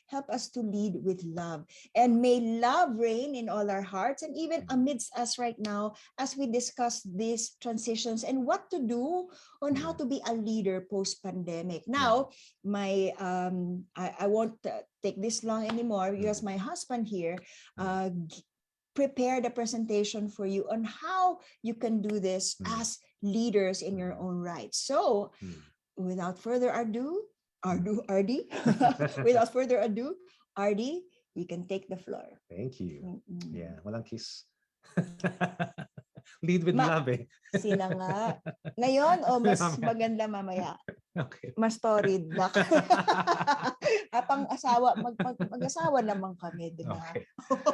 help us to lead with love. And may love reign in all our hearts and even amidst us right now as we discuss these transitions and what to do on how to be a leader post-pandemic. Now, I won't take this long anymore because my husband here prepared a presentation for you on how you can do this as leaders in your own right. So, without further ado, Ardy, without further ado, Ardy, you can take the floor. Thank you. Yeah, walang kiss. Lead with love eh. Sila nga. Ngayon o mas maganda mamaya? Okay. Mas storied na. Apang asawa, mag-asawa naman kami, di ba? Okay.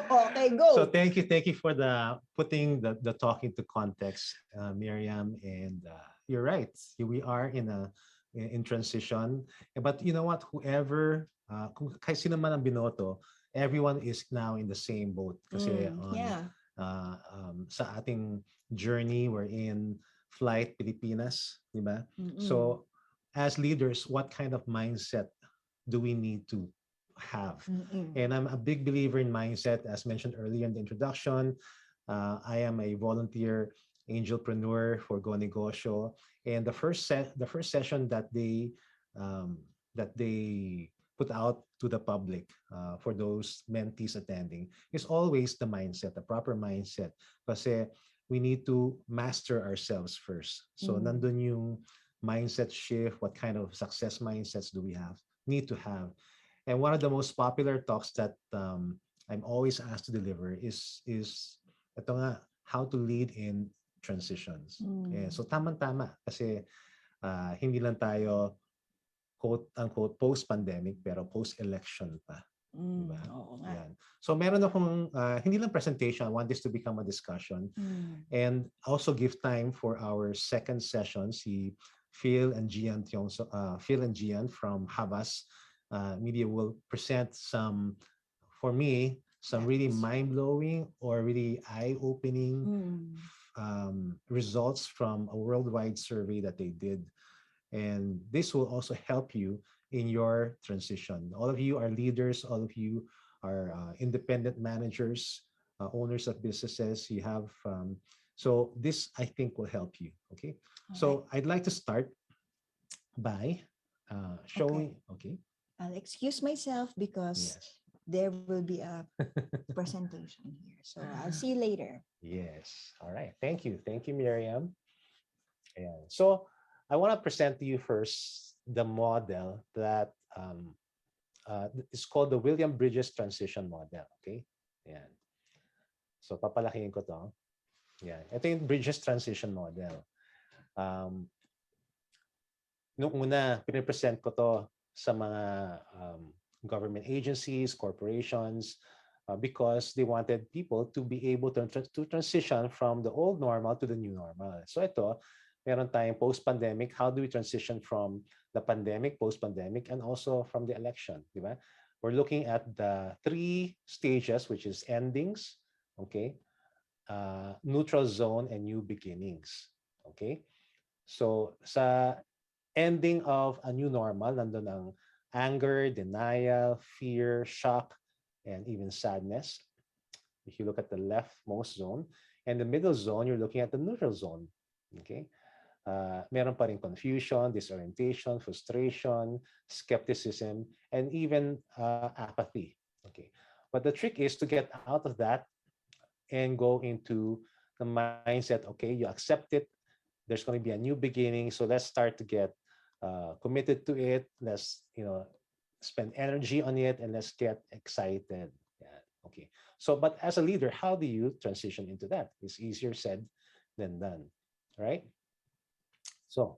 Okay, go. So thank you for the putting the talk into context, Miriam. And you're right. We are in transition. But you know what? Whoever, kahit sino man ang binoto, everyone is now in the same boat. Kasi sa ating journey, we're in Flight Pilipinas, di ba? So as leaders, what kind of mindset do we need to have? And I'm a big believer in mindset, as mentioned earlier in the introduction. I am a volunteer angelpreneur for Go Negosyo, and the first session that they put out to the public for those mentees attending is always the mindset, the proper mindset. Kasi we need to master ourselves first. So nandun yung mindset shift. What kind of success mindsets do we need to have? And one of the most popular talks that I'm always asked to deliver is ito nga, how to lead in transitions. Yeah, so tama-tama kasi hindi lang tayo quote-unquote post-pandemic pero post-election pa. Diba? Yan. So meron akong hindi lang presentation, I want this to become a discussion and also give time for our second session, si Phil and Gian from Havas Media will present some, for me, some really mind-blowing or really eye-opening results from a worldwide survey that they did. And this will also help you in your transition. All of you are leaders. All of you are independent managers, owners of businesses. You have, so this I think will help you. Okay. So I'd like to start by showing, okay. I'll excuse myself because there will be a presentation here. So I'll see you later. Yes. All right. Thank you. Thank you, Miriam. Yeah. So I want to present to you first the model that is called the William Bridges Transition Model. Okay. Yeah. So papalakihin ko to. Yeah. Ito yung Bridges Transition Model. Nung una, pinipresent ko to sa mga government agencies, corporations, because they wanted people to be able to transition from the old normal to the new normal. So ito, meron tayong post-pandemic. How do we transition from the pandemic, post-pandemic, and also from the election? Diba? We're looking at the 3 stages, which is endings, okay, neutral zone, and new beginnings. Okay? So sa ending of a new normal, nandun ang anger, denial, fear, shock, and even sadness. If you look at the leftmost zone, and the middle zone, you're looking at the neutral zone. Okay? Meron pa rin confusion, disorientation, frustration, skepticism, and even apathy. Okay? But the trick is to get out of that and go into the mindset, okay, you accept it, there's going to be a new beginning, so let's start to get committed to it. Let's spend energy on it, and let's get excited. Yeah. Okay. So, but as a leader, how do you transition into that? It's easier said than done, right? So,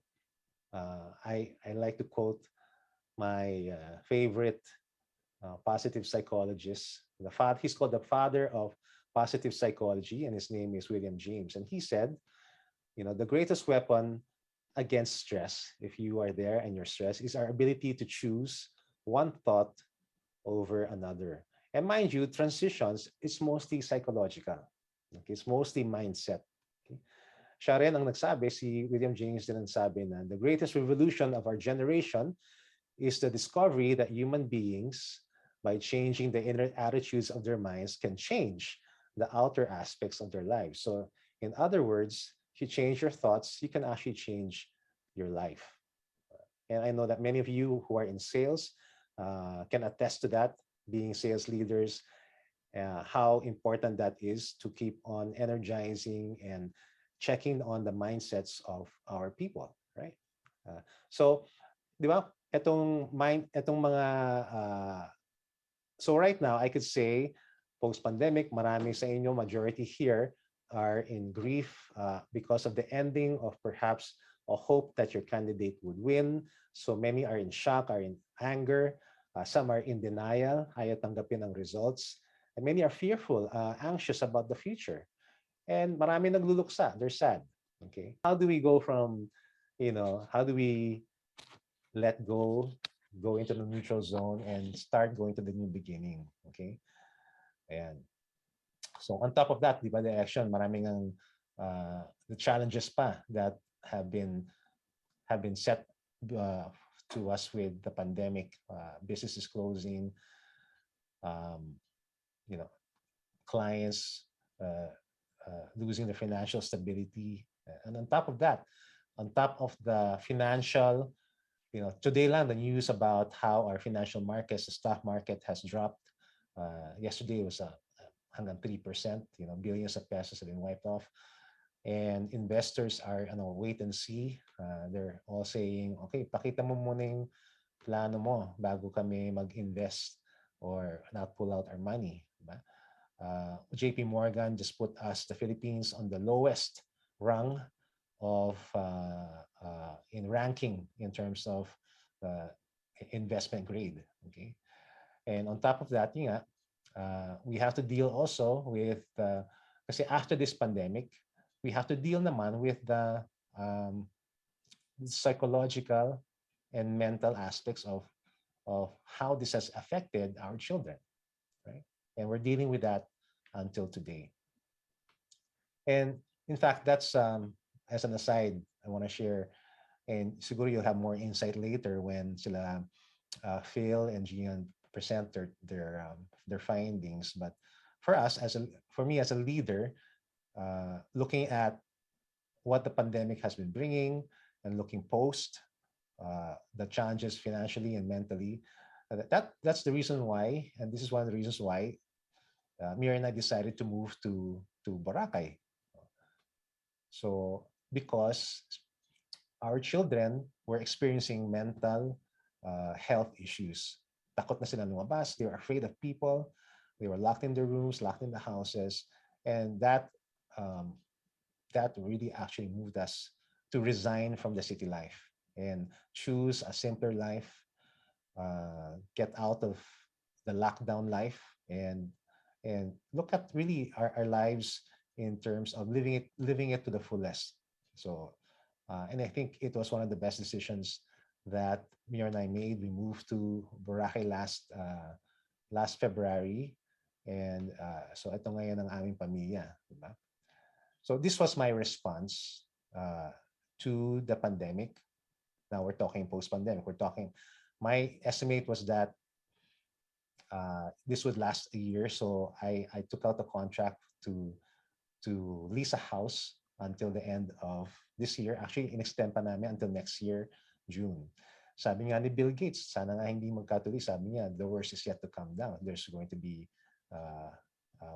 I like to quote my favorite positive psychologist. He's called the father of positive psychology, and his name is William James. And he said, the greatest weapon against stress, if you are there and you're stressed, is our ability to choose one thought over another. And mind you, transitions is mostly psychological. Okay? It's mostly mindset. Okay? Siya rin ang nagsabi, si William James din nagsabi na the greatest revolution of our generation is the discovery that human beings by changing the inner attitudes of their minds, can change the outer aspects of their lives. So, in other words, if you change your thoughts, you can actually change your life. And I know that many of you who are in sales can attest to that, being sales leaders, how important that is to keep on energizing and checking on the mindsets of our people, right? So, di ba, etong mga, so right now, I could say, post-pandemic, marami sa inyo, majority here, are in grief because of the ending of perhaps a hope that your candidate would win. So many are in shock, are in anger. Some are in denial, ayaw tanggapin ang results. And many are fearful, anxious about the future. And marami nagluluksa, they're sad. Okay. How do we go from, how do we let go into the neutral zone and start going to the new beginning? Okay. And so on top of that, di ba, the election, maraming ang the challenges pa that have been set to us with the pandemic, businesses closing, um, you know, clients losing their financial stability. And on top of that, on top of the financial, today lang the news about how our financial markets, the stock market has dropped. Yesterday was hanggang 3%, billions of pesos have been wiped off. And investors are wait and see. They're all saying, okay, pakita mo muna yung plano mo bago kami mag-invest or not pull out our money. Diba? JP Morgan just put us, the Philippines, on the lowest rung of in ranking in terms of investment grade. Okay, and on top of that, we have to deal also with kasi after this pandemic, we have to deal naman with the psychological and mental aspects of how this has affected our children, right? And we're dealing with that until today. And in fact, that's as an aside, I want to share, and siguro you'll have more insight later when sila Phil and Gian present their findings. But for me as a leader, looking at what the pandemic has been bringing and looking post the challenges financially and mentally, that's the reason why, and this is one of the reasons why Miriam and I decided to move to Boracay. So because our children were experiencing mental health issues. Takot na sila lumabas. They were afraid of people. They were locked in their rooms, locked in the houses. And that really actually moved us to resign from the city life and choose a simpler life, get out of the lockdown life, and look at really our lives in terms of living it to the fullest. So, and I think it was one of the best decisions that Mia and I made. We moved to Boracay last February, and so ito ngayon ang aming pamilya, diba? So this was my response to the pandemic. Now we're talking post-pandemic. My estimate was that this would last a year, so I took out a contract to lease a house until the end of this year. Actually, in-extend pa namin until next year, June. Sabi nga ni Bill Gates, sana nga hindi magkatuloy. Sabi niya, the worst is yet to come down. There's going to be,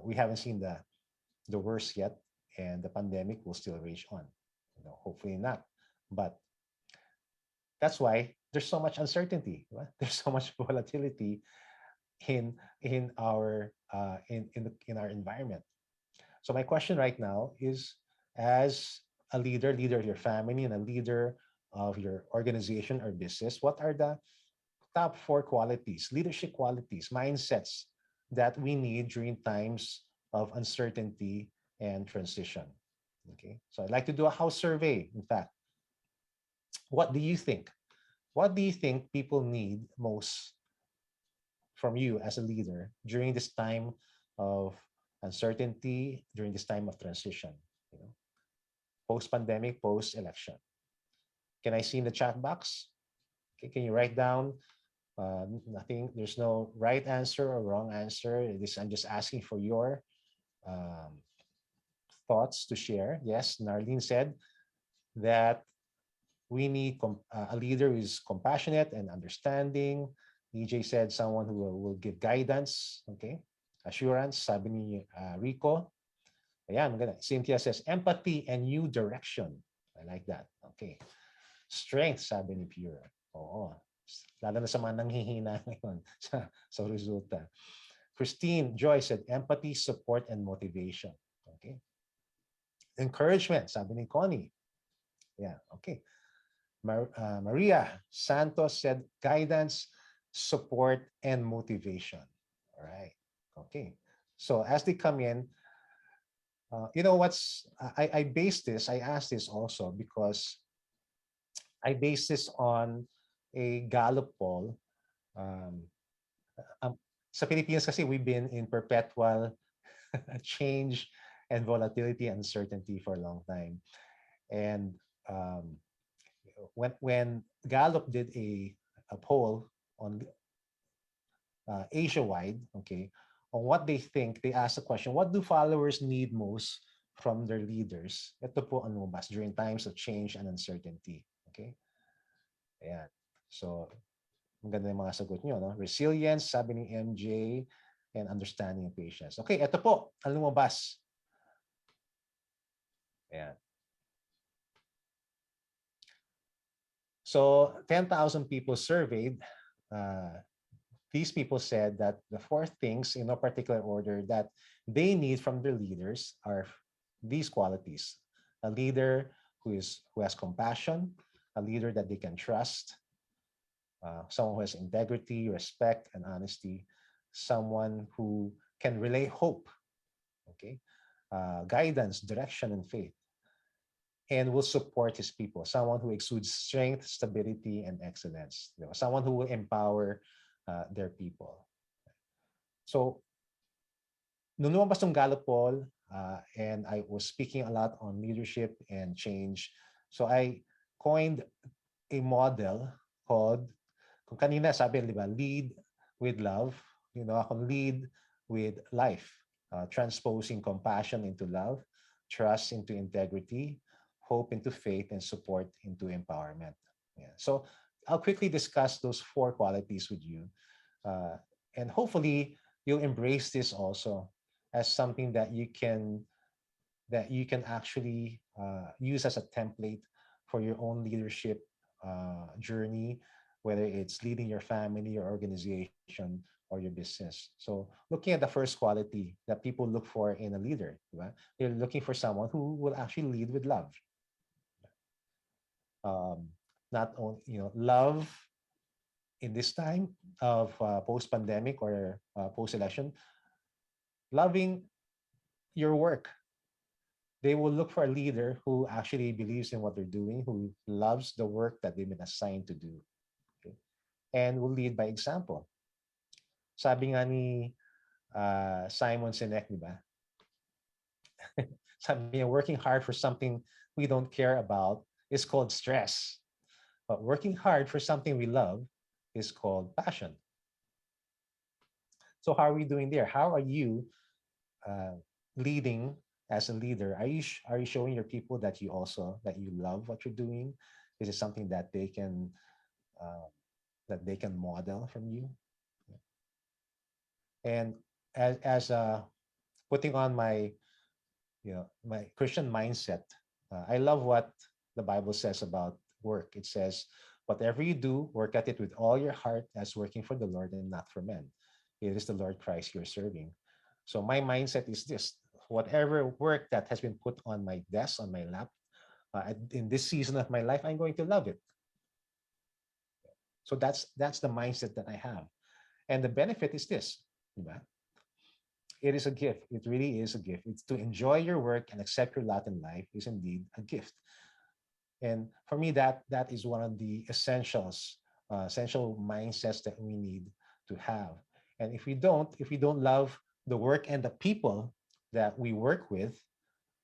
we haven't seen the worst yet, and the pandemic will still rage on. Hopefully not. But that's why there's so much uncertainty. Right? There's so much volatility in our environment. So my question right now is, as a leader of your family and a leader of your organization or business, what are the top 4 qualities, leadership qualities, mindsets that we need during times of uncertainty and transition? Okay, so I'd like to do a house survey. In fact, what do you think? What do you think people need most from you as a leader during this time of uncertainty, during this time of transition, post-pandemic, post-election? Can I see in the chat box? Okay, can you write down Nothing, there's no right answer or wrong answer. I'm just asking for your um, thoughts to share. Yes, Narlene said that we need a leader who is compassionate and understanding. EJ said someone who will give guidance, okay? Assurance, sabi ni Rico. Ayan, maganda. Cynthia says empathy and new direction. I like that. Okay. Strength, sabi ni Pure. Oo. Lalo na sa mga nanghihina ngayon sa resulta. Christine Joy said empathy, support, and motivation. Okay. Encouragement, sabi ni Connie. Yeah, okay. Maria Santos said guidance, support, and motivation. All right. Okay. So as they come in, you know what's I base this, I asked this also because I base this on a Gallup poll. Um, um, sa Pilipinas kasi we've been in perpetual change and volatility and uncertainty for a long time. And when Gallup did a poll on Asia-wide, okay, on what they think, they asked the question, what do followers need most from their leaders? Ito po ang lumabas during times of change and uncertainty. Okay? Ayan. So, ang ganda yung mga sagot nyo, no? Resilience, sabi ni MJ, and understanding and patience. Okay, ito po, ang lumabas. Ayan. So, 10,000 people surveyed. These people said that the four things in no particular order that they need from their leaders are these qualities. A leader who has compassion, a leader that they can trust, someone who has integrity, respect, and honesty, someone who can relay hope, okay, guidance, direction, and faith, and will support his people, someone who exudes strength, stability, and excellence, someone who will empower their people. So, nung lumabas yung Gallup poll, and I was speaking a lot on leadership and change, so I coined a model called, kung kanina sabi, di ba, lead with love, ako lead with life, transposing compassion into love, trust into integrity, hope into faith, and support into empowerment. Yeah. So I'll quickly discuss those four qualities with you. And hopefully you'll embrace this also as something that you can actually use as a template for your own leadership journey, whether it's leading your family, your organization, or your business. So looking at the first quality that people look for in a leader, right? They're looking for someone who will actually lead with love. Not only, love in this time of post-pandemic or post-election, loving your work. They will look for a leader who actually believes in what they're doing, who loves the work that they've been assigned to do, okay? And will lead by example. Sabi nga ni Simon Sinek, di ba? Sabi niya, working hard for something we don't care about is called stress. But working hard for something we love is called passion. So how are we doing there? How are you leading as a leader? Are you showing your people that you love what you're doing? Is it something that they can model from you? And as putting on my my Christian mindset, I love what the Bible says about work. It says, whatever you do, work at it with all your heart as working for the Lord and not for men. It is the Lord Christ you're serving. So my mindset is this: whatever work that has been put on my desk, on my lap, in this season of my life, I'm going to love it. So that's the mindset that I have. And the benefit is this: it is a gift. It really is a gift. It's to enjoy your work and accept your lot in life is indeed a gift. And for me, that is one of the essential mindsets that we need to have. And if we don't love the work and the people that we work with,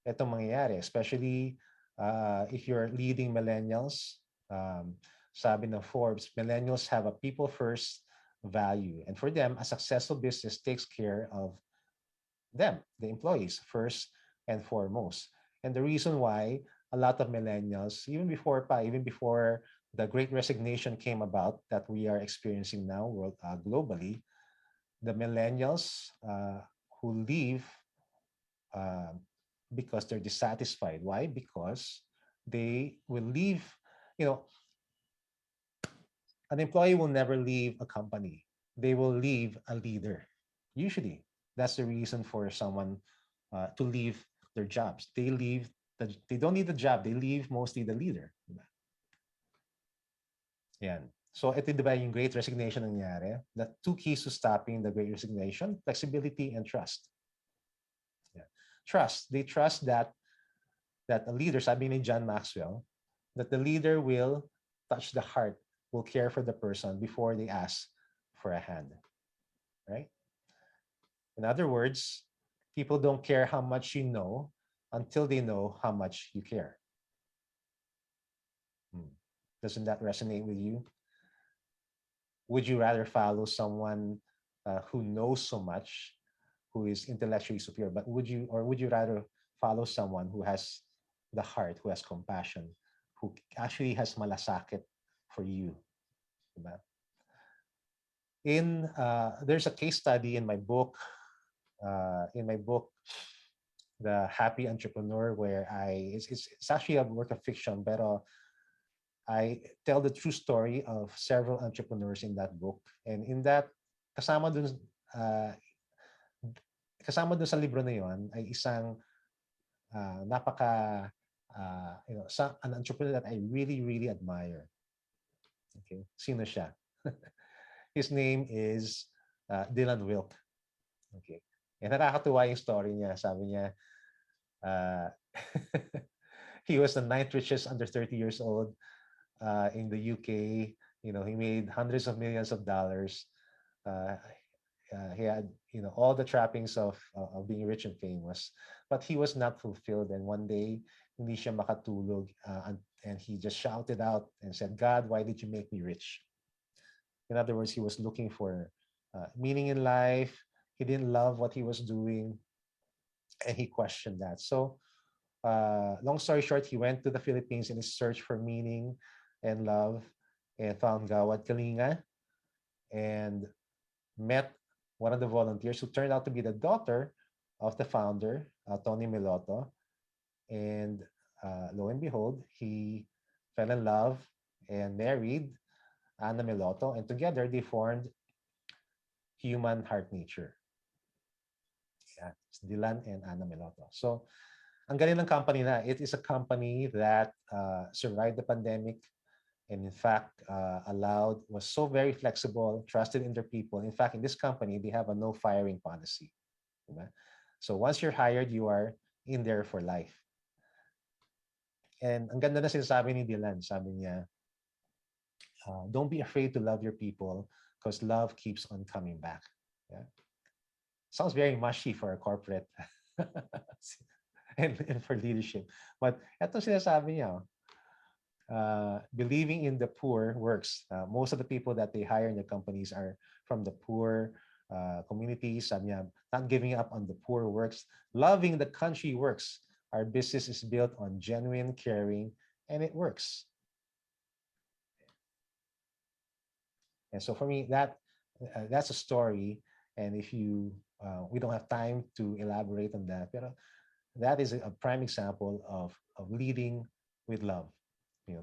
itong mangyayari, especially if you're leading millennials. Sabi ng Forbes, millennials have a people first value. And for them, a successful business takes care of them, the employees, first and foremost. And the reason why a lot of millennials, even before the Great Resignation came about that we are experiencing now globally, the millennials who leave uh, because they're dissatisfied. Why? Because they will leave. You know, an employee will never leave a company. They will leave a leader. Usually, that's the reason for someone to leave their jobs. They don't need the job. They leave mostly the leader. Diba? Yan. So ito diba yung Great Resignation nangyari? The two keys to stopping the Great Resignation, flexibility and trust. Yeah. Trust. They trust that a leader, sabi ni John Maxwell, that the leader will touch the heart, will care for the person before they ask for a hand, right? In other words, people don't care how much you know until they know how much you care. Doesn't that resonate with you? Would you rather follow someone who knows so much, who is intellectually superior, but would you rather follow someone who has the heart, who has compassion, who actually has malasakit for you? Diba? There's a case study in my book, The Happy Entrepreneur, where it's actually a work of fiction, but I tell the true story of several entrepreneurs in that book. And in that, kasama dun, uh, kasama dun sa libro na yon ay isang napaka, an entrepreneur that I really, really admire. Okay, sino siya? His name is Dylan Wilk. Okay. And nakakatuwa yung story niya. Sabi niya, uh, he was the ninth richest under 30 years old in the UK. You know, he made hundreds of millions of dollars. He had, all the trappings of being rich and famous, but he was not fulfilled. And one day, hindi siya makatulog, and he just shouted out and said, "God, why did you make me rich?" In other words, he was looking for meaning in life. He didn't love what he was doing, and he questioned that. So, long story short, he went to the Philippines in his search for meaning and love, and found Gawad Kalinga, and met one of the volunteers who turned out to be the daughter of the founder, Tony Meloto. And lo and behold, he fell in love and married Ana Meloto, and together they formed Human Heart Nature. Yeah, it's Dylan and Ana Meloto. So, ang galing ng company na. It is a company that survived the pandemic, and in fact was so very flexible, trusted in their people. In fact, in this company, they have a no firing policy. Diba? So once you're hired, you are in there for life. And ang ganda na sinasabi ni Dylan, sabi niya, don't be afraid to love your people because love keeps on coming back. Yeah? Sounds very mushy for a corporate and for leadership. But ito sinasabi niya, believing in the poor works. Most of the people that they hire in the companies are from the poor communities. Not giving up on the poor works. Loving the country works. Our business is built on genuine caring, and it works. And so for me, that's a story. And if we don't have time to elaborate on that, but that is a prime example of leading with love.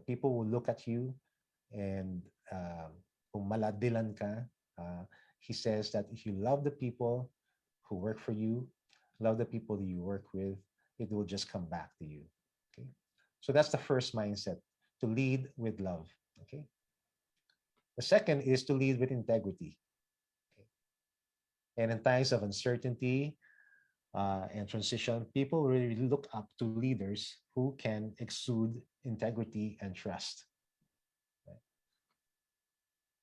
People will look at you, and kung maladilan ka, he says that if you love the people who work for you, love the people that you work with, it will just come back to you. Okay, so that's the first mindset, to lead with love. Okay, the second is to lead with integrity. Okay? And in times of uncertainty and transition, people really look up to leaders who can exude integrity and trust.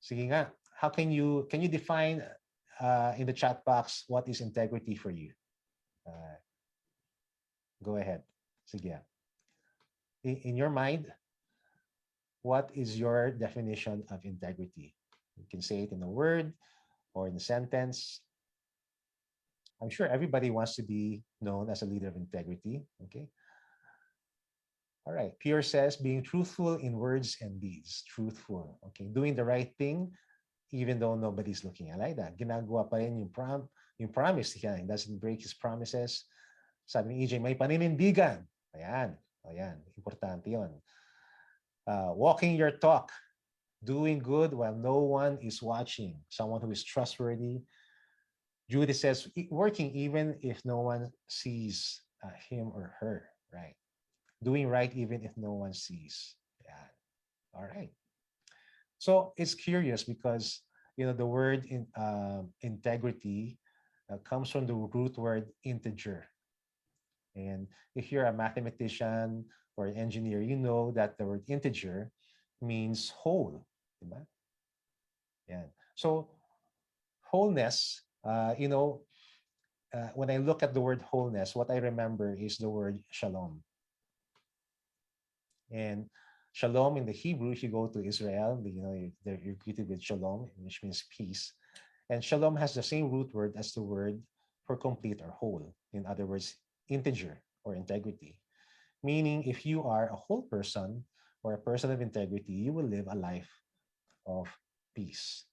Sige nga, how can you define in the chat box what is integrity for you? Go ahead. Sige. In your mind, what is your definition of integrity? You can say it in a word or in a sentence. I'm sure everybody wants to be known as a leader of integrity. Okay. All right. Pure says being truthful in words and deeds. Truthful. Okay. Doing the right thing even though nobody's looking. I like that. Ginagawa pa rin yung promise niya. He doesn't break his promises. Sabi ni EJ, may paninindigan. Ayan. Ayan. Importante yun. Walking your talk. Doing good while no one is watching. Someone who is trustworthy. Judy says, working even if no one sees him or her, right? Doing right even if no one sees. Yeah. All right. So it's curious because the word integrity comes from the root word integer. And if you're a mathematician or an engineer, you know that the word integer means whole. Diba? Yeah. So wholeness, when I look at the word wholeness, what I remember is the word shalom. And shalom in the Hebrew, if you go to Israel, you're greeted with shalom, which means peace. And shalom has the same root word as the word for complete or whole. In other words, integer or integrity. Meaning, if you are a whole person or a person of integrity, you will live a life of peace.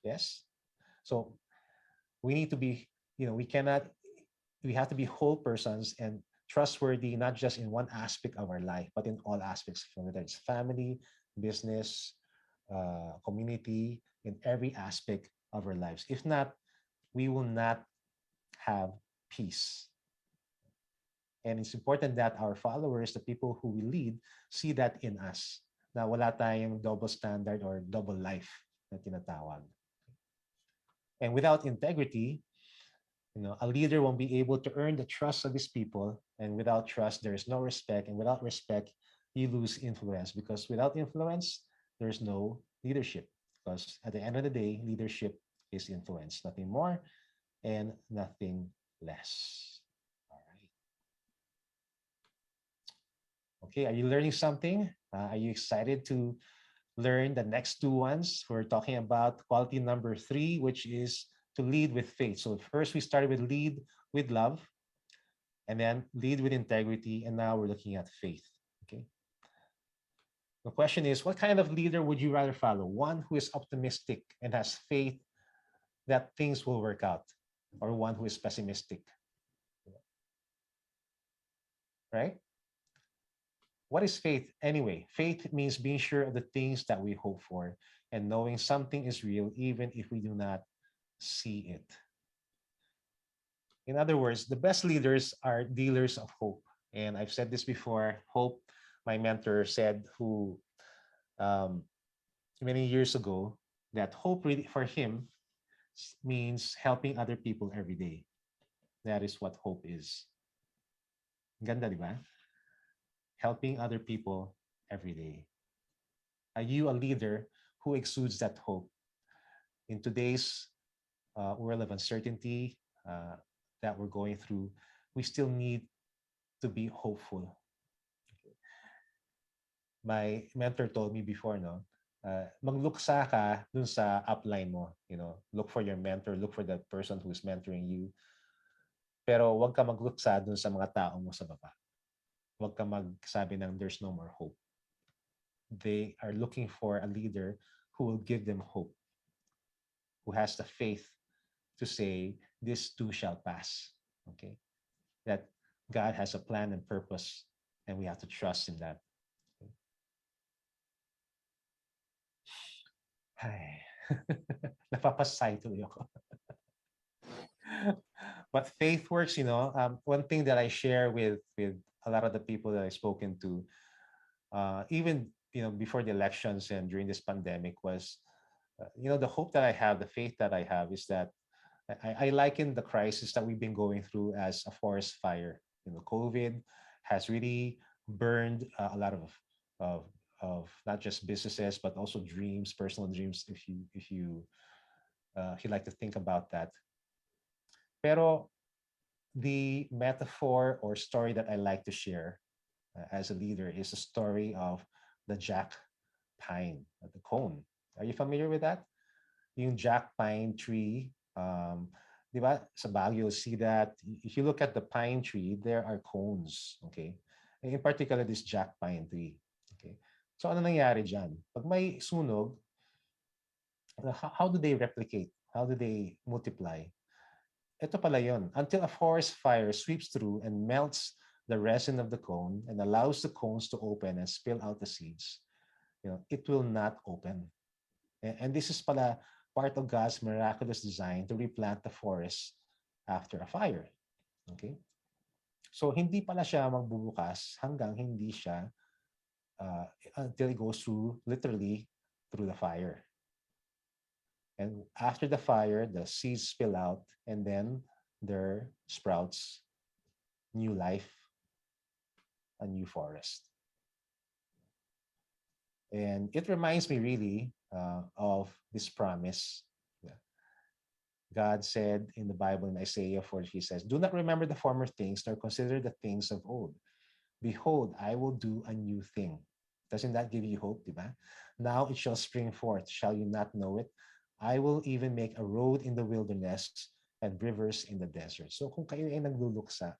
Yes? So we need to be, we have to be whole persons and trustworthy, not just in one aspect of our life, but in all aspects, whether it's family, business, community, in every aspect of our lives. If not, we will not have peace. And it's important that our followers, the people who we lead, see that in us. Na wala tayong double standard or double life na tinatawag. And without integrity, a leader won't be able to earn the trust of his people. And without trust, there is no respect. And without respect, you lose influence. Because without influence, there's no leadership. Because at the end of the day, leadership is influence. Nothing more and nothing less. All right. Okay, are you learning something? Are you excited to learn the next two ones? We're talking about quality number 3, which is to lead with faith. So first we started with lead with love, and then lead with integrity, and now we're looking at faith. Okay. The question is, what kind of leader would you rather follow? One who is optimistic and has faith that things will work out, or one who is pessimistic? Right? What is faith anyway? Faith means being sure of the things that we hope for and knowing something is real even if we do not see it. In other words, the best leaders are dealers of hope. And I've said this before. Hope, my mentor said, who many years ago, that hope really for him means helping other people every day. That is what hope is. Ganda, di ba? Helping other people every day. Are you a leader who exudes that hope? In today's world of uncertainty that we're going through, we still need to be hopeful. My mentor told me before, magluksa ka dun sa upline mo. Look for your mentor, look for the person who's mentoring you. Pero wag ka magluksa dun sa mga tao mo sa baba. Wag ka magsabi ng there's no more hope. They are looking for a leader who will give them hope, who has the faith to say, this too shall pass. Okay? That God has a plan and purpose, and we have to trust in that. Ay, napapasay tuloy ako. But faith works, one thing that I share with a lot of the people that I've spoken to, even before the elections and during this pandemic, was the hope that I have, the faith that I have, is that I liken the crisis that we've been going through as a forest fire. COVID has really burned a lot of not just businesses but also dreams, personal dreams, if you like to think about that. Pero the metaphor or story that I like to share as a leader is a story of the jack pine, the cone. Are you familiar with that? Yung jack pine tree. Di ba? Sa Baguio, you'll see that. If you look at the pine tree, there are cones. Okay? In particular, this jack pine tree. Okay? So ano nangyari dyan? Pag may sunog, how do they replicate? How do they multiply? Ito pala yun. Until a forest fire sweeps through and melts the resin of the cone and allows the cones to open and spill out the seeds, it will not open. And this is pala part of God's miraculous design to replant the forest after a fire. Okay? So hindi pala siya magbubukas hanggang hindi siya until it goes through, literally, through the fire. And after the fire, the seeds spill out, and then there sprouts new life, a new forest. And it reminds me really of this promise. God said in the Bible in Isaiah 40, he says, "Do not remember the former things, nor consider the things of old. Behold, I will do a new thing." Doesn't that give you hope, diba? Now it shall spring forth. Shall you not know it? I will even make a road in the wilderness and rivers in the desert. So kung kayo ay nagluluksa,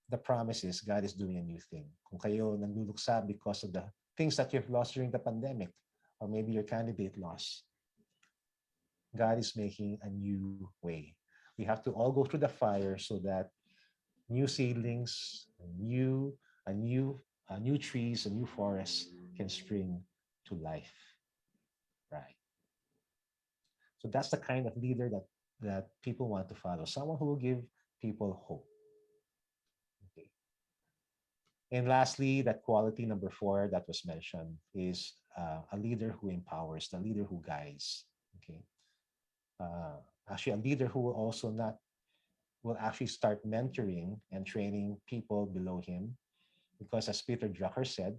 the promise is God is doing a new thing. Kung kayo nagluluksa because of the things that you've lost during the pandemic, or maybe your candidate lost, God is making a new way. We have to all go through the fire so that new seedlings, new trees, a new forest can spring to life. Right. So that's the kind of leader that people want to follow. Someone who will give people hope. Okay. And lastly, that quality number 4 that was mentioned is a leader who empowers, the leader who guides. Okay. Actually, a leader who will actually start mentoring and training people below him, because as Peter Drucker said,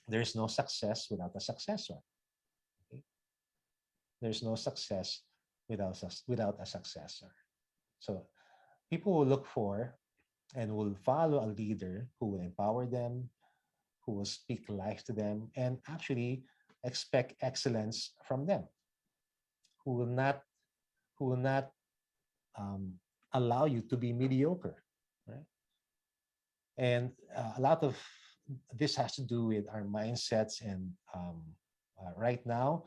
there's no success without a successor. Okay? There's no success without a successor. So people will look for and will follow a leader who will empower them, who will speak life to them, and actually expect excellence from them, who will not allow you to be mediocre, right? And a lot of this has to do with our mindsets. And right now,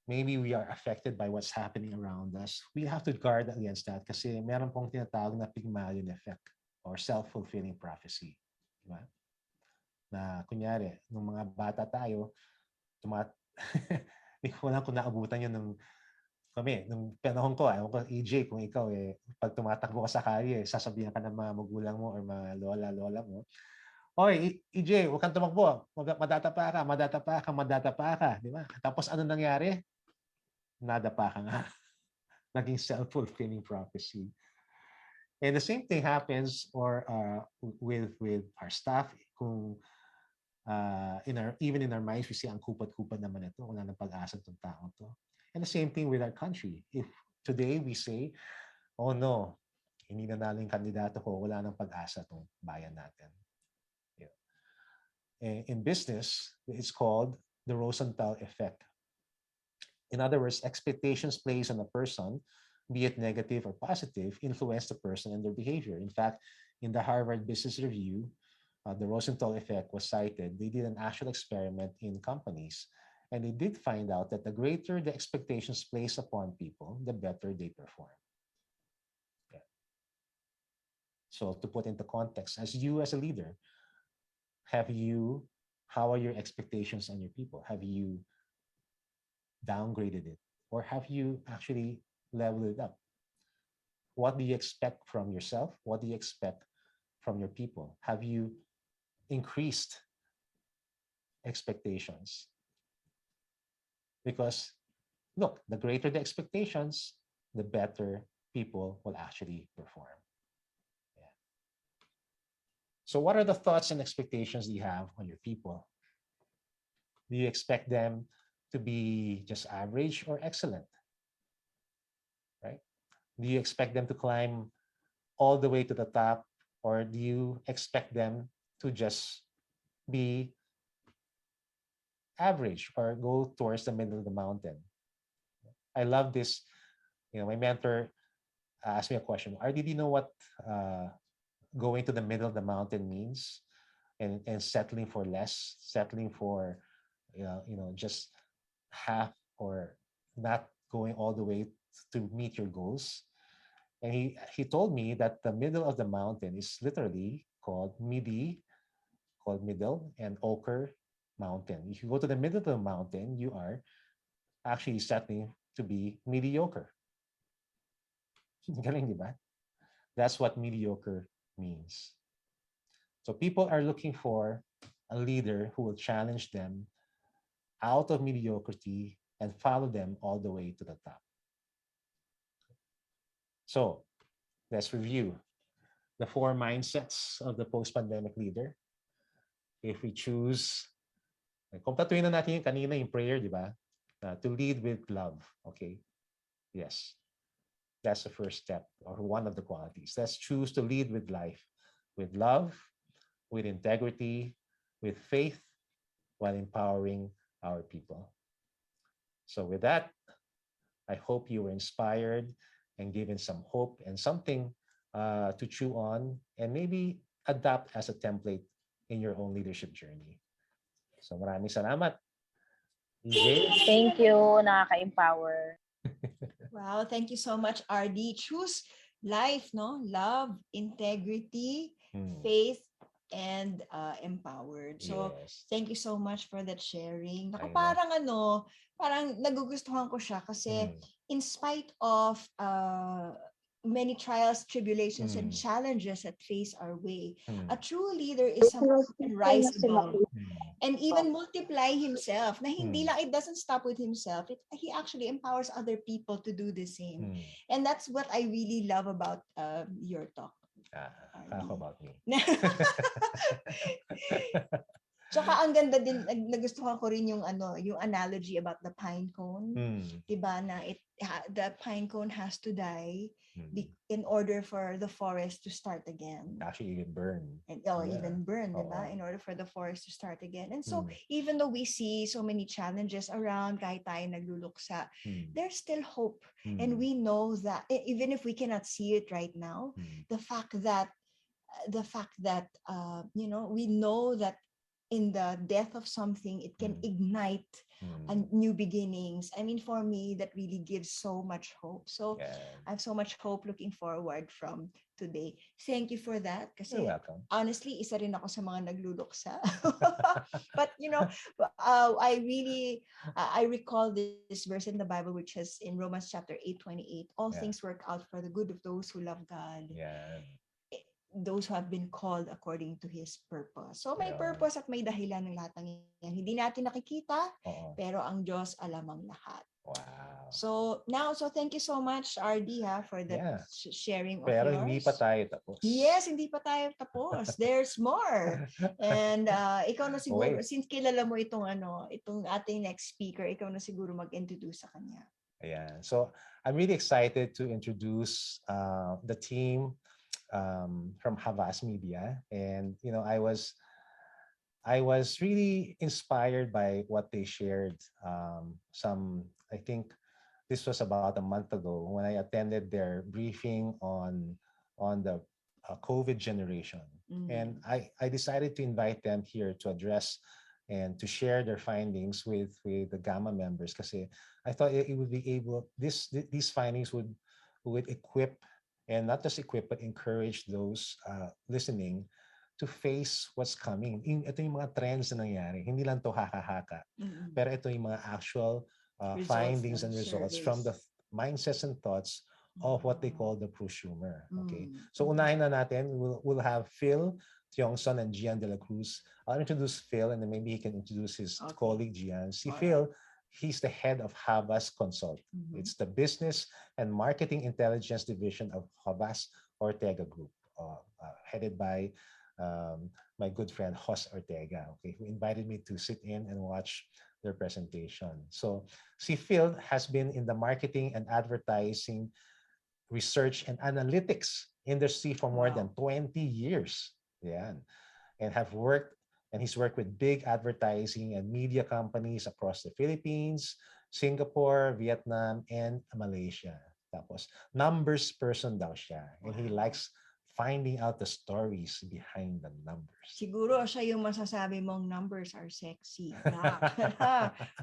maybe we are affected by what's happening around us. We have to guard against that kasi meron pong tinatawag na Pygmalion effect or self-fulfilling prophecy. Diba? Na kunyari, nung mga bata tayo, hindi ko alam kung naabutan yun nung panahon ko, ewan ko, EJ, kung ikaw pag tumatakbo ka sa kalye, sasabihan ka ng mga magulang mo or mga lola mo, "Oy, EJ, huwag kang tumakbo. Madatapa ka. Di ba? Tapos ano nangyari? Nadapa ka nga. Naging self-fulfilling prophecy. And the same thing happens with our staff. Kung even in our minds, we see ang kupad-kupad naman ito. Wala nang pag-asa itong tao to. And the same thing with our country. If today we say, "Oh no, hindi nanalo yung kandidato ko, wala nang pag-asa itong bayan natin." In business, it's called the Rosenthal effect. In other words, expectations placed on a person, be it negative or positive, influence the person and their behavior. In fact, in the Harvard Business Review, the Rosenthal effect was cited. They did an actual experiment in companies, and they did find out that the greater the expectations placed upon people, the better they perform. Yeah. So to put into context, as a leader, how are your expectations on your people? Have you downgraded it? Or have you actually leveled it up? What do you expect from yourself? What do you expect from your people? Have you increased expectations? Because look, the greater the expectations, the better people will actually perform. Yeah. So what are the thoughts and expectations you have on your people? Do you expect them to be just average or excellent? Right? Do you expect them to climb all the way to the top, or do you expect them to just be average or go towards the middle of the mountain. I love this. My mentor asked me a question. Ardy, do you know what going to the middle of the mountain means? And settling for less, settling for just half or not going all the way to meet your goals. And he told me that the middle of the mountain is literally called middle, and ochre mountain. If you go to the middle of the mountain, you are actually settling to be mediocre. Galing, di ba? That's what mediocre means. So people are looking for a leader who will challenge them out of mediocrity and follow them all the way to the top. So let's review the 4 mindsets of the post-pandemic leader. If we choose, kompletuhin na natin yung kanina yung prayer, di ba? To lead with love. Okay? Yes. That's the first step, or one of the qualities. Let's choose to lead with life, with love, with integrity, with faith, while empowering our people. So with that, I hope you were inspired and given some hope and something to chew on and maybe adapt as a template in your own leadership journey. So maraming salamat. EJ? Thank you, nakaka-empower. Wow, thank you so much, Ardy. Choose life, no? Love, integrity, faith, and empowered. So, Yes. thank you so much for that sharing. I know. Parang nagugustuhan ko siya kasi in spite of many trials, tribulations, and challenges that face our way, a true leader is someone who can rise above and even multiply himself. Na hindi lang, it doesn't stop with himself. He actually empowers other people to do the same. And that's what I really love about your talk. How about me? Tsaka ang ganda din, nagustuhan ko rin yung yung analogy about the pine cone. Diba na the pine cone has to die in order for the forest to start again. Actually, even burn. And even burn, diba? In order for the forest to start again. And so, even though we see so many challenges around, kahit tayo nagluluksa, there's still hope. And we know that, even if we cannot see it right now, the fact that we know that in the death of something, it can ignite new beginnings. I mean, for me, that really gives so much hope. So I have so much hope looking forward from today. Thank you for that. Kasi You're welcome. honestly, isa rin ako sa mga nagluluksa. But I recall this verse in the Bible, which is in Romans chapter 8:28. All things work out for the good of those who love God. Yeah. Those who have been called according to His purpose. So may purpose at may dahilan ng lahat ng yan. Hindi natin nakikita, pero ang Diyos alam ang lahat. Wow. So thank you so much, Ardy, for that sharing of pero yours. Hindi pa tayo tapos. Yes, hindi pa tayo tapos. There's more. And ikaw na siguro, since kilala mo itong ating next speaker, ikaw na siguro mag-introduce sa kanya. Yeah. So I'm really excited to introduce the team from Havas Media, and I was really inspired by what they shared. I think this was about a month ago when I attended their briefing on the COVID generation, and I decided to invite them here to address and to share their findings with the Gamma members, because I thought it would be able these findings would equip. And not just equip, but encourage those listening to face what's coming. Ito yung mga trends na nangyari. Hindi lang to haka-haka. Pero ito yung mga actual findings and results from the mindsets and thoughts of what they call the prosumer. Okay. So unahin na natin. We'll have Phil, Tiongson, and Gian Delacruz. I'll introduce Phil, and then maybe he can introduce his colleague Gian. Phil, he's the head of Havas Consult. It's the business and marketing intelligence division of Havas Ortega Group, headed by my good friend Jos Ortega, who invited me to sit in and watch their presentation. So Phil has been in the marketing and advertising, research and analytics industry for more than 20 years. Yeah. And have worked And he's worked with big advertising and media companies across the Philippines, Singapore, Vietnam, and Malaysia. Tapos, numbers person daw siya. And he likes finding out the stories behind the numbers. Siguro siya yung masasabi mong numbers are sexy.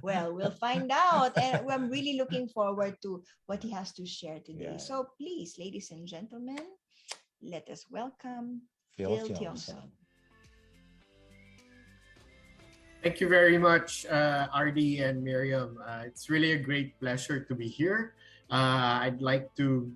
Well, we'll find out. And I'm really looking forward to what he has to share today. Yeah. So please, ladies and gentlemen, let us welcome Phil Phil Tiongson. Tiongson. Thank you very much, Ardy and Miriam. It's really a great pleasure to be here. I'd like to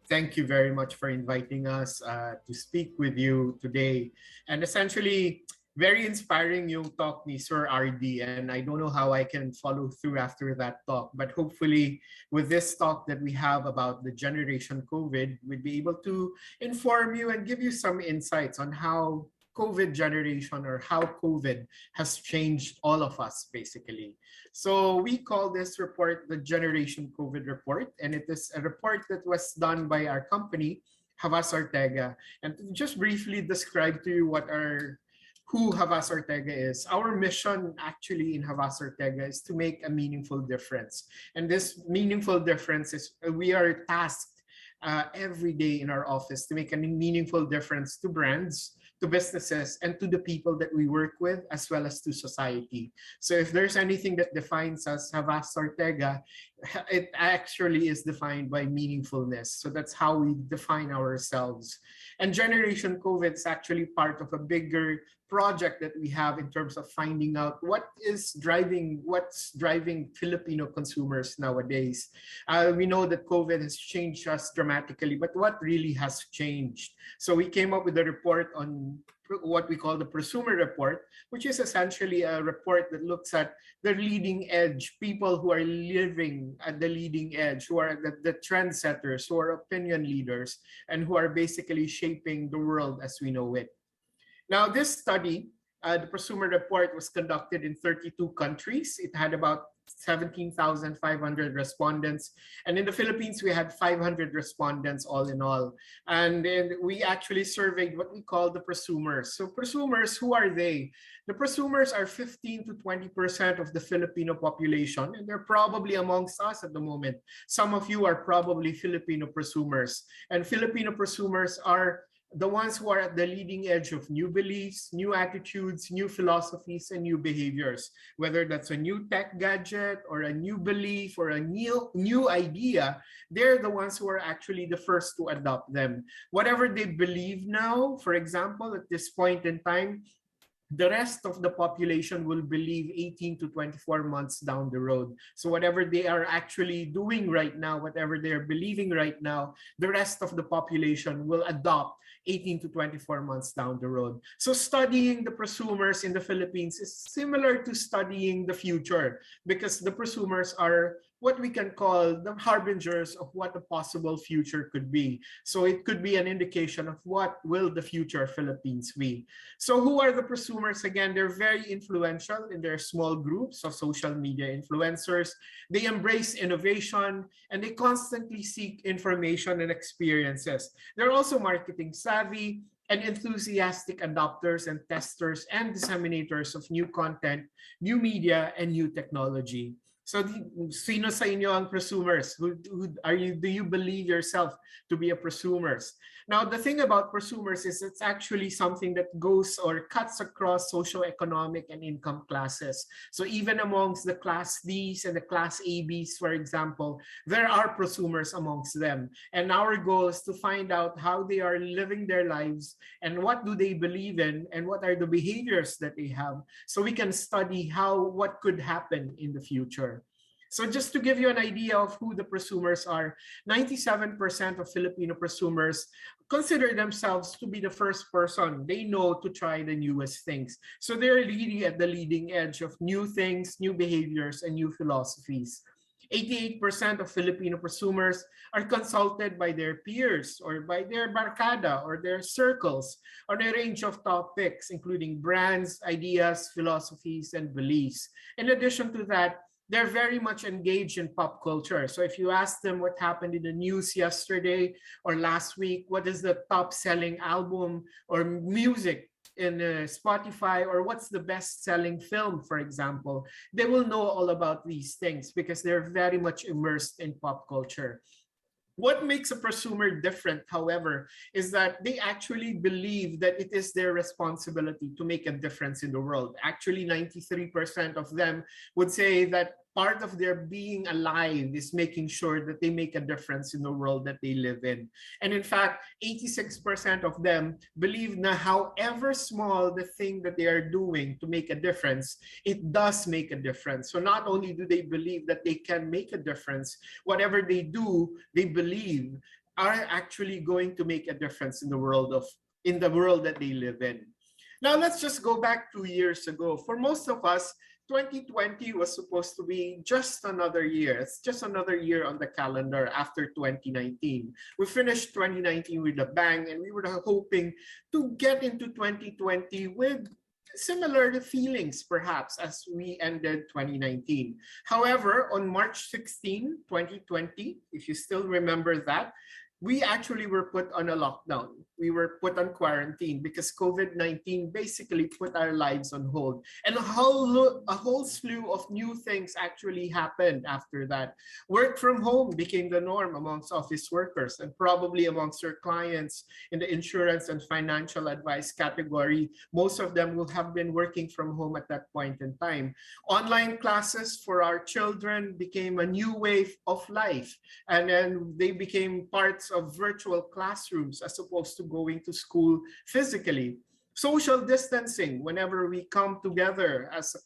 thank you very much for inviting us to speak with you today. And essentially, very inspiring yung talk ni Sir Ardy, and I don't know how I can follow through after that talk, but hopefully with this talk that we have about the generation COVID, we'd be able to inform you and give you some insights on how COVID generation or how COVID has changed all of us, basically. So we call this report the Generation COVID Report, and it is a report that was done by our company, Havas Ortega. And to just briefly describe to you who Havas Ortega is. Our mission actually in Havas Ortega is to make a meaningful difference. And this meaningful difference is we are tasked every day in our office to make a meaningful difference to brands, to businesses, and to the people that we work with, as well as to society. So if there's anything that defines us, Havas Ortega, it actually is defined by meaningfulness. So that's how we define ourselves. And Generation COVID is actually part of a bigger project that we have in terms of finding out what's driving Filipino consumers nowadays. We know that COVID has changed us dramatically, but what really has changed? So we came up with a report on what we call the Prosumer report, which is essentially a report that looks at the leading edge, people who are living at the leading edge, who are the trendsetters, who are opinion leaders, and who are basically shaping the world as we know it. Now, this study, the Prosumer report, was conducted in 32 countries. It had about 17,500 respondents. And in the Philippines, we had 500 respondents all in all. And then we actually surveyed what we call the prosumers. So prosumers, who are they? The prosumers are 15 to 20% of the Filipino population, and they're probably amongst us at the moment. Some of you are probably Filipino prosumers. And Filipino prosumers are the ones who are at the leading edge of new beliefs, new attitudes, new philosophies, and new behaviors. Whether that's a new tech gadget or a new belief or a new idea, they're the ones who are actually the first to adopt them. Whatever they believe now, for example, at this point in time, the rest of the population will believe 18 to 24 months down the road. So whatever they are actually doing right now, whatever they're believing right now, the rest of the population will adopt 18 to 24 months down the road. So studying the prosumers in the Philippines is similar to studying the future, because the prosumers are what we can call the harbingers of what a possible future could be. So it could be an indication of what will the future Philippines be. So who are the prosumers? Again, they're very influential in their small groups of social media influencers. They embrace innovation and they constantly seek information and experiences. They're also marketing savvy and enthusiastic adopters and testers and disseminators of new content, new media, and new technology. So, sino sa inyo ang prosumers? Who are you? Do you believe yourself to be a prosumers? Now, the thing about prosumers is it's actually something that goes or cuts across socioeconomic and income classes. So even amongst the class Ds and the class ABs, for example, there are prosumers amongst them. And our goal is to find out how they are living their lives and what do they believe in and what are the behaviors that they have, so we can study what could happen in the future. So just to give you an idea of who the prosumers are, 97% of Filipino prosumers consider themselves to be the first person they know to try the newest things. So they're really at the leading edge of new things, new behaviors, and new philosophies. 88% of Filipino prosumers are consulted by their peers or by their barkada or their circles on a range of topics, including brands, ideas, philosophies, and beliefs. In addition to that, they're very much engaged in pop culture. So if you ask them what happened in the news yesterday or last week, what is the top selling album or music Spotify, or what's the best-selling film, for example, they will know all about these things because they're very much immersed in pop culture. What makes a prosumer different, however, is that they actually believe that it is their responsibility to make a difference in the world. Actually, 93% of them would say that part of their being alive is making sure that they make a difference in the world that they live in. And in fact, 86% of them believe that however small the thing that they are doing to make a difference, it does make a difference. So not only do they believe that they can make a difference, whatever they do, they believe are actually going to make a difference in the world that they live in. Now let's just go back 2 years ago. For most of us, 2020 was supposed to be just another year. It's just another year on the calendar after 2019. We finished 2019 with a bang, and we were hoping to get into 2020 with similar feelings, perhaps, as we ended 2019. However, on March 16, 2020, if you still remember that, we actually were put on a lockdown. We were put on quarantine because COVID-19 basically put our lives on hold. And a whole slew of new things actually happened after that. Work from home became the norm amongst office workers and probably amongst your clients in the insurance and financial advice category. Most of them will have been working from home at that point in time. Online classes for our children became a new wave of life. And then they became parts of virtual classrooms as opposed to going to school physically. Social distancing, whenever we come together as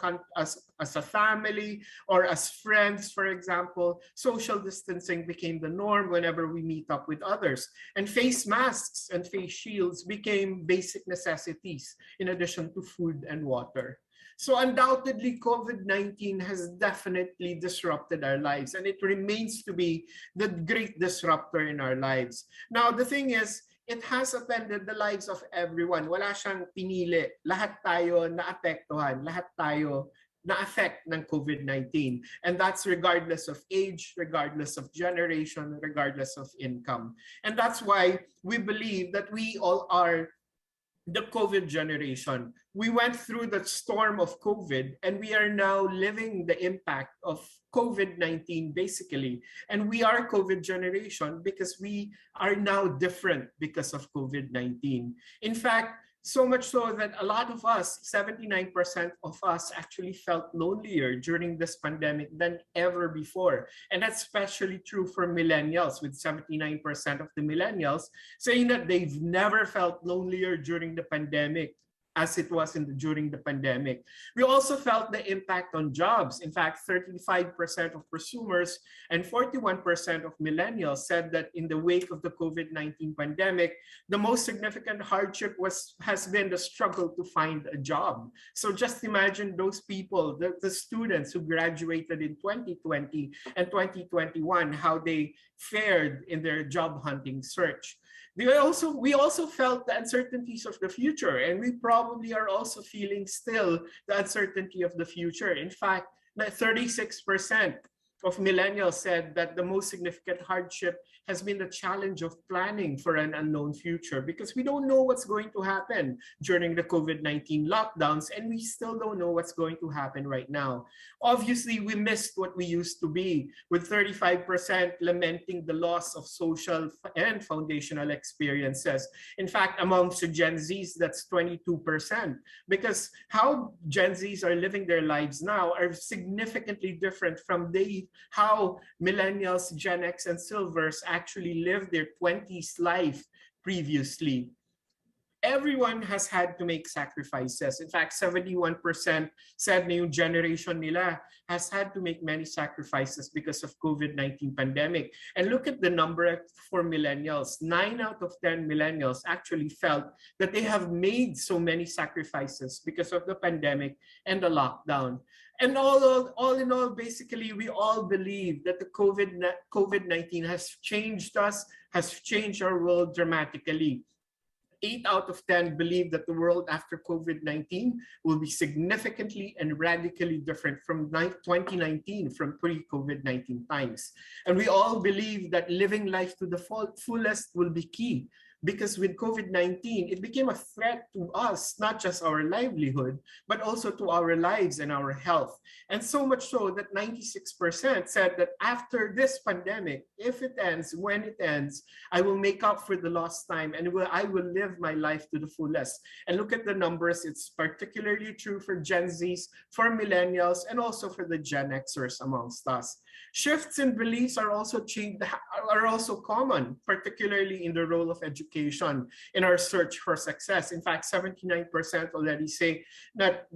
a family or as friends, for example, social distancing became the norm whenever we meet up with others. And face masks and face shields became basic necessities in addition to food and water. So undoubtedly, COVID-19 has definitely disrupted our lives, and it remains to be the great disruptor in our lives. Now, the thing is, it has upended the lives of everyone. Wala siyang pinili. Lahat tayo naapektuhan. Lahat tayo na-affect ng COVID-19. And that's regardless of age, regardless of generation, regardless of income. And that's why we believe that we all are the COVID generation. We went through the storm of COVID, and we are now living the impact of COVID-19 basically. And we are COVID generation because we are now different because of COVID-19. In fact, so much so that a lot of us, 79% of us, actually felt lonelier during this pandemic than ever before. And that's especially true for millennials, with 79% of the millennials saying that they've never felt lonelier during the pandemic as it was during the pandemic. We also felt the impact on jobs. In fact, 35% of prosumers and 41% of millennials said that in the wake of the COVID-19 pandemic, the most significant hardship has been the struggle to find a job. So just imagine those people, the students who graduated in 2020 and 2021, how they fared in their job hunting search. We also felt the uncertainties of the future, and we probably are also feeling still the uncertainty of the future. In fact, 36% of millennials said that the most significant hardship has been the challenge of planning for an unknown future, because we don't know what's going to happen during the COVID-19 lockdowns, and we still don't know what's going to happen right now. Obviously, we missed what we used to be, with 35% lamenting the loss of social and foundational experiences. In fact, amongst Gen Zs, that's 22%, because how Gen Zs are living their lives now are significantly different from how millennials, Gen X, and Silvers actually lived their 20s life previously. Everyone has had to make sacrifices. In fact, 71% said na yung generation nila has had to make many sacrifices because of COVID-19 pandemic. And look at the number for millennials. 9 out of 10 millennials actually felt that they have made so many sacrifices because of the pandemic and the lockdown. And all in all, basically, we all believe that the COVID-19 has changed us, has changed our world dramatically. 8 out of 10 believe that the world after COVID-19 will be significantly and radically different from 2019, from pre-COVID-19 times. And we all believe that living life to the fullest will be key. because with COVID-19, it became a threat to us, not just our livelihood, but also to our lives and our health. And so much so that 96% said that after this pandemic, if it ends, when it ends, I will make up for the lost time and I will live my life to the fullest. And look at the numbers. It's particularly true for Gen Zs, for millennials, and also for the Gen Xers amongst us. Shifts in beliefs are also common, particularly in the role of education in our search for success. In fact, 79% already say that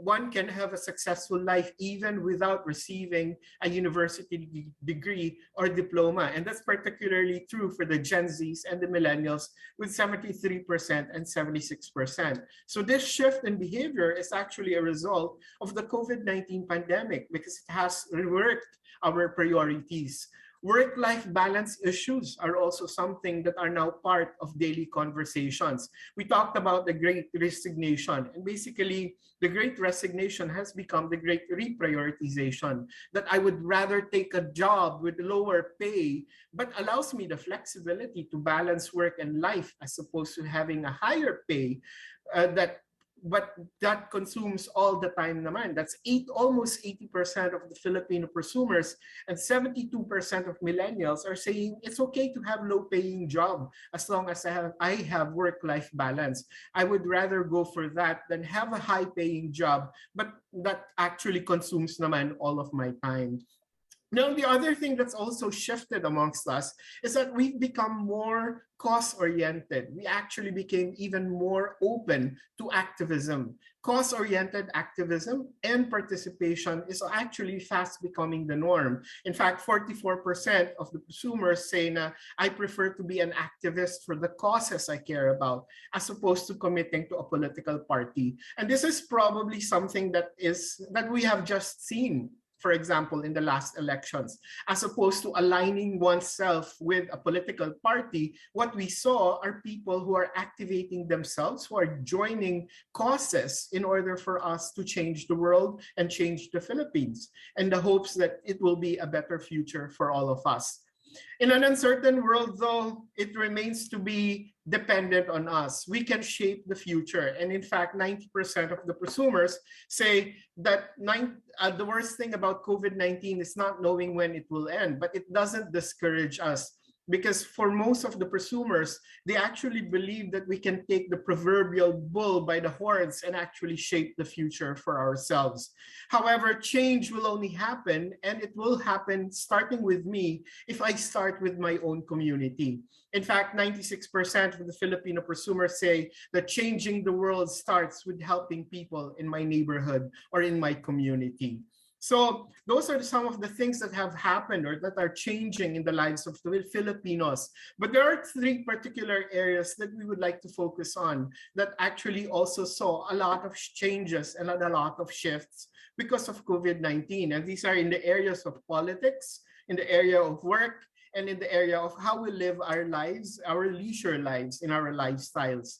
one can have a successful life even without receiving a university degree or diploma. And that's particularly true for the Gen Zs and the millennials with 73% and 76%. So this shift in behavior is actually a result of the COVID-19 pandemic because it has reworked our priorities. Work-life balance issues are also something that are now part of daily conversations. We talked about the Great Resignation, and basically the Great Resignation has become the Great Reprioritization, that I would rather take a job with lower pay, but allows me the flexibility to balance work and life as opposed to having a higher pay but that consumes all the time naman. That's almost 80% of the Filipino prosumers and 72% of millennials are saying it's okay to have low-paying job as long as I have work-life balance. I would rather go for that than have a high-paying job, but that actually consumes naman all of my time. Now, the other thing that's also shifted amongst us is that we've become more cost-oriented. We actually became even more open to activism. Cost-oriented activism and participation is actually fast becoming the norm. In fact, 44% of the consumers say na, I prefer to be an activist for the causes I care about as opposed to committing to a political party. And this is probably something that we have just seen, for example, in the last elections, as opposed to aligning oneself with a political party. What we saw are people who are activating themselves, who are joining causes in order for us to change the world and change the Philippines, in the hopes that it will be a better future for all of us. In an uncertain world, though, it remains to be dependent on us. We can shape the future. And in fact, 90% of the prosumers say that the worst thing about COVID-19 is not knowing when it will end, but it doesn't discourage us. Because for most of the prosumers, they actually believe that we can take the proverbial bull by the horns and actually shape the future for ourselves. However, change will only happen, and it will happen starting with me if I start with my own community. In fact, 96% of the Filipino prosumers say that changing the world starts with helping people in my neighborhood or in my community. So those are some of the things that have happened or that are changing in the lives of the Filipinos. But there are three particular areas that we would like to focus on that actually also saw a lot of changes and a lot of shifts because of COVID-19. And these are in the areas of politics, in the area of work, and in the area of how we live our lives, our leisure lives, in our lifestyles.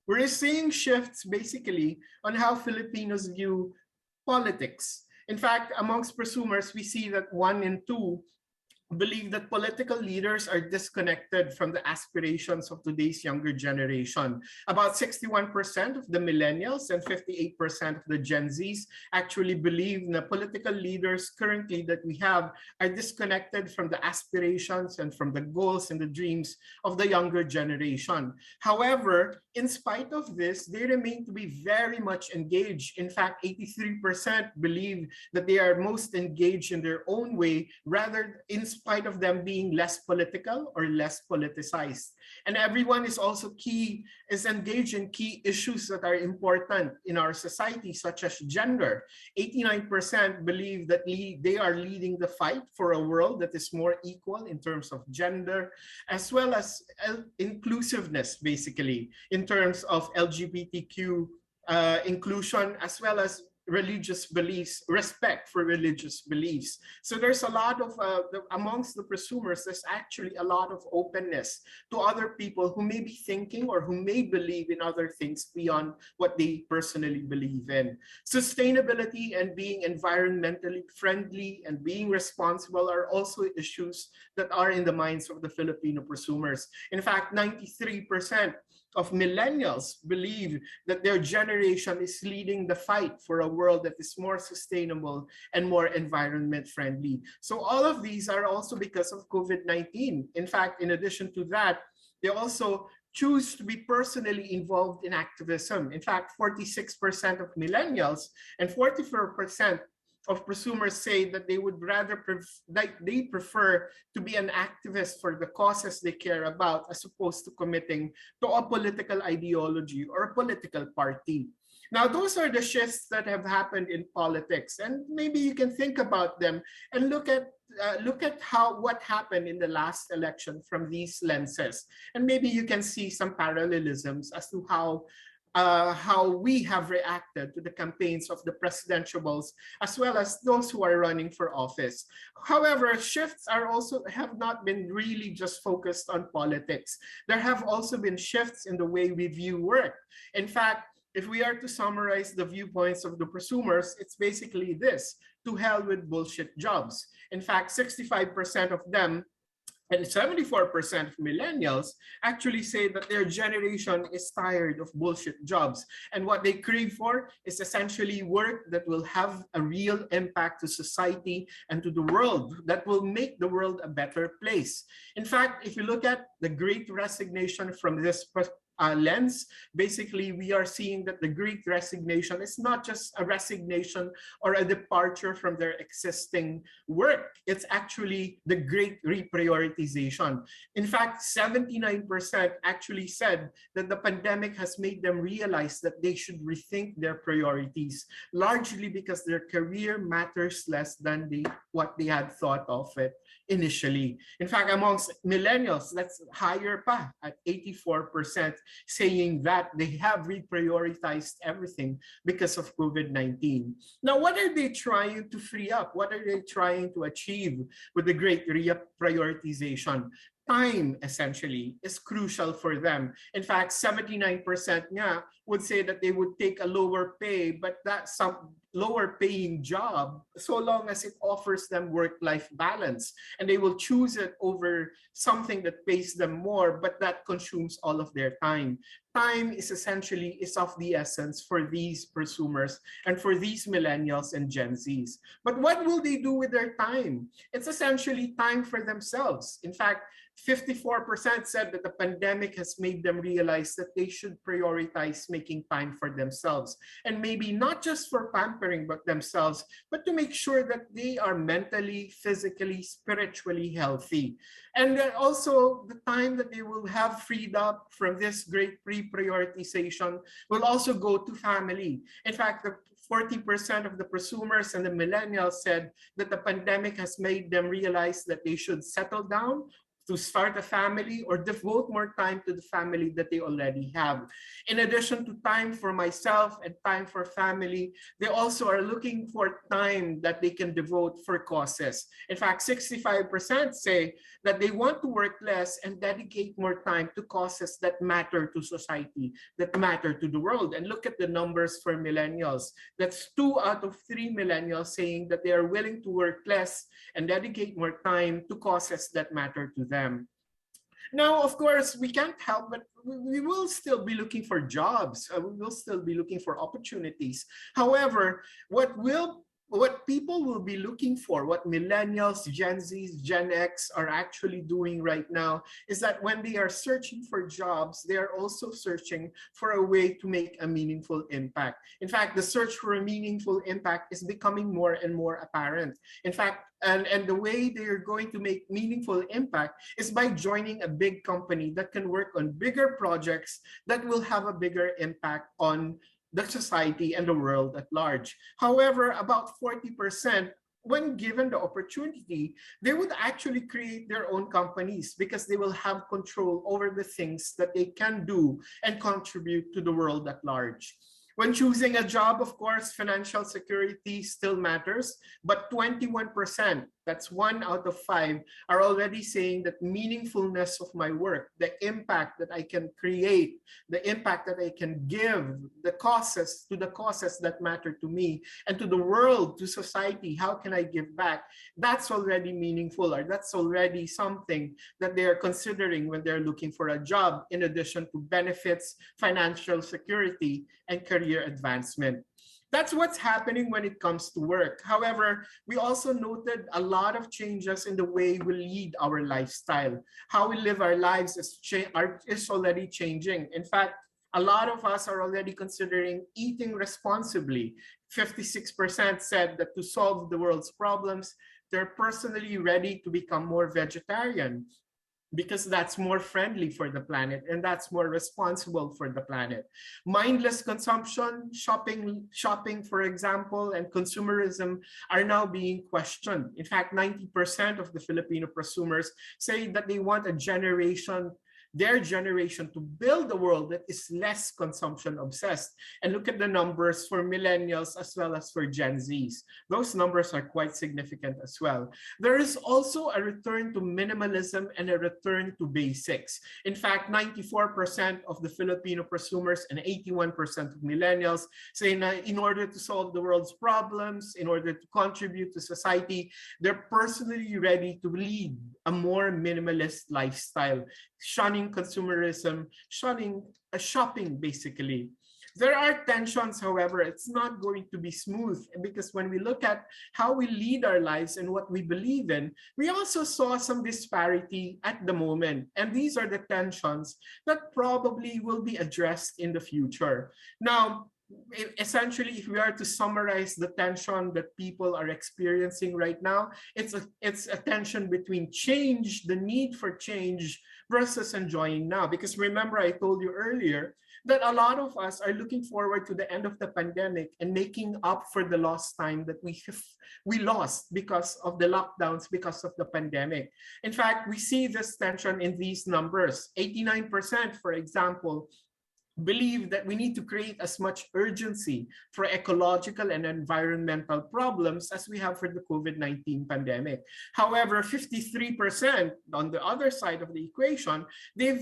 We're seeing shifts basically on how Filipinos view politics. In fact, amongst prosumers, we see that 1 in 2 believe that political leaders are disconnected from the aspirations of today's younger generation. About 61% of the millennials and 58% of the Gen Zs actually believe that political leaders currently that we have are disconnected from the aspirations and from the goals and the dreams of the younger generation. However, in spite of this, they remain to be very much engaged. In fact, 83% believe that they are most engaged in their own way, rather in spite of them being less political or less politicized. And everyone is also engaged in key issues that are important in our society, such as gender. 89% believe that they are leading the fight for a world that is more equal in terms of gender, as well as inclusiveness, basically, in terms of LGBTQ inclusion, as well as religious beliefs, respect for religious beliefs. So there's a lot of, amongst the prosumers, there's actually a lot of openness to other people who may be thinking or who may believe in other things beyond what they personally believe in. Sustainability and being environmentally friendly and being responsible are also issues that are in the minds of the Filipino prosumers. In fact, 93% of millennials believe that their generation is leading the fight for a world that is more sustainable and more environment friendly. So all of these are also because of COVID-19. In fact, in addition to that, they also choose to be personally involved in activism. In fact, 46% of millennials and 44% of prosumers say that they would rather they prefer to be an activist for the causes they care about as opposed to committing to a political ideology or a political party. Now, those are the shifts that have happened in politics, and maybe you can think about them and look at what happened in the last election from these lenses, and maybe you can see some parallelisms as to how we have reacted to the campaigns of the presidentials as well as those who are running for office. However, shifts have not been really just focused on politics. There have also been shifts in the way we view work. In fact, if we are to summarize the viewpoints of the prosumers, it's basically this: to hell with bullshit jobs. In fact, 65% of them and 74% of millennials actually say that their generation is tired of bullshit jobs. And what they crave for is essentially work that will have a real impact to society and to the world, that will make the world a better place. In fact, if you look at the Great Resignation from this lens, basically we are seeing that the Great Resignation is not just a resignation or a departure from their existing work. It's actually the great reprioritization. In fact, 79% actually said that the pandemic has made them realize that they should rethink their priorities, largely because their career matters less than what they had thought of it initially. In fact, amongst millennials, that's higher pa at 84%, saying that they have reprioritized everything because of COVID-19. Now, what are they trying to free up? What are they trying to achieve with the great reprioritization? Time, essentially, is crucial for them. In fact, 79% nga would say that they would take a lower pay, but that's some lower paying job so long as it offers them work-life balance. And they will choose it over something that pays them more, but that consumes all of their time. Time is of the essence for these prosumers and for these millennials and Gen Zs. But what will they do with their time? It's essentially time for themselves. In fact, 54% said that the pandemic has made them realize that they should prioritize making time for themselves, and maybe not just for pampering but themselves, but to make sure that they are mentally, physically, spiritually healthy. And also the time that they will have freed up from this great reprioritization will also go to family. In fact, the 40% of the prosumers and the millennials said that the pandemic has made them realize that they should settle down to start a family or devote more time to the family that they already have. In addition to time for myself and time for family, they also are looking for time that they can devote for causes. In fact, 65% say that they want to work less and dedicate more time to causes that matter to society, that matter to the world. And look at the numbers for millennials. That's 2 out of 3 millennials saying that they are willing to work less and dedicate more time to causes that matter to them. Now, of course, we can't help but we will still be looking for jobs. We will still be looking for opportunities. However, what people will be looking for, what millennials, Gen Zs, Gen X are actually doing right now is that when they are searching for jobs, they are also searching for a way to make a meaningful impact. In fact, the search for a meaningful impact is becoming more and more apparent. In fact, and the way they are going to make meaningful impact is by joining a big company that can work on bigger projects that will have a bigger impact on the society and the world at large. However, about 40%, when given the opportunity, they would actually create their own companies because they will have control over the things that they can do and contribute to the world at large. When choosing a job, of course, financial security still matters, but 21%, that's 1 out of 5, are already saying that meaningfulness of my work, the impact that I can create, the impact that I can give, the causes that matter to me and to the world, to society, how can I give back? That's already meaningful, or that's already something that they are considering when they're looking for a job, in addition to benefits, financial security, and career advancement. That's what's happening when it comes to work. However, we also noted a lot of changes in the way we lead our lifestyle. How we live our lives is already changing. In fact, a lot of us are already considering eating responsibly. 56% said that to solve the world's problems, they're personally ready to become more vegetarian, because that's more friendly for the planet and that's more responsible for the planet. Mindless consumption, shopping, for example, and consumerism are now being questioned. In fact, 90% of the Filipino prosumers say that they want their generation to build a world that is less consumption obsessed. And look at the numbers for millennials as well as for Gen Zs. Those numbers are quite significant as well. There is also a return to minimalism and a return to basics. In fact, 94% of the Filipino prosumers and 81% of millennials say that in order to solve the world's problems, in order to contribute to society, they're personally ready to lead a more minimalist lifestyle, shunning consumerism, shunning shopping, basically. There are tensions, however. It's not going to be smooth, because when we look at how we lead our lives and what we believe in, we also saw some disparity at the moment. And these are the tensions that probably will be addressed in the future. Now, essentially, if we are to summarize the tension that people are experiencing right now, it's a tension between change, the need for change, versus enjoying now. Because remember, I told you earlier that a lot of us are looking forward to the end of the pandemic and making up for the lost time that we lost because of the lockdowns, because of the pandemic. In fact, we see this tension in these numbers. 89%, for example, believe that we need to create as much urgency for ecological and environmental problems as we have for the COVID-19 pandemic. However, 53% on the other side of the equation, the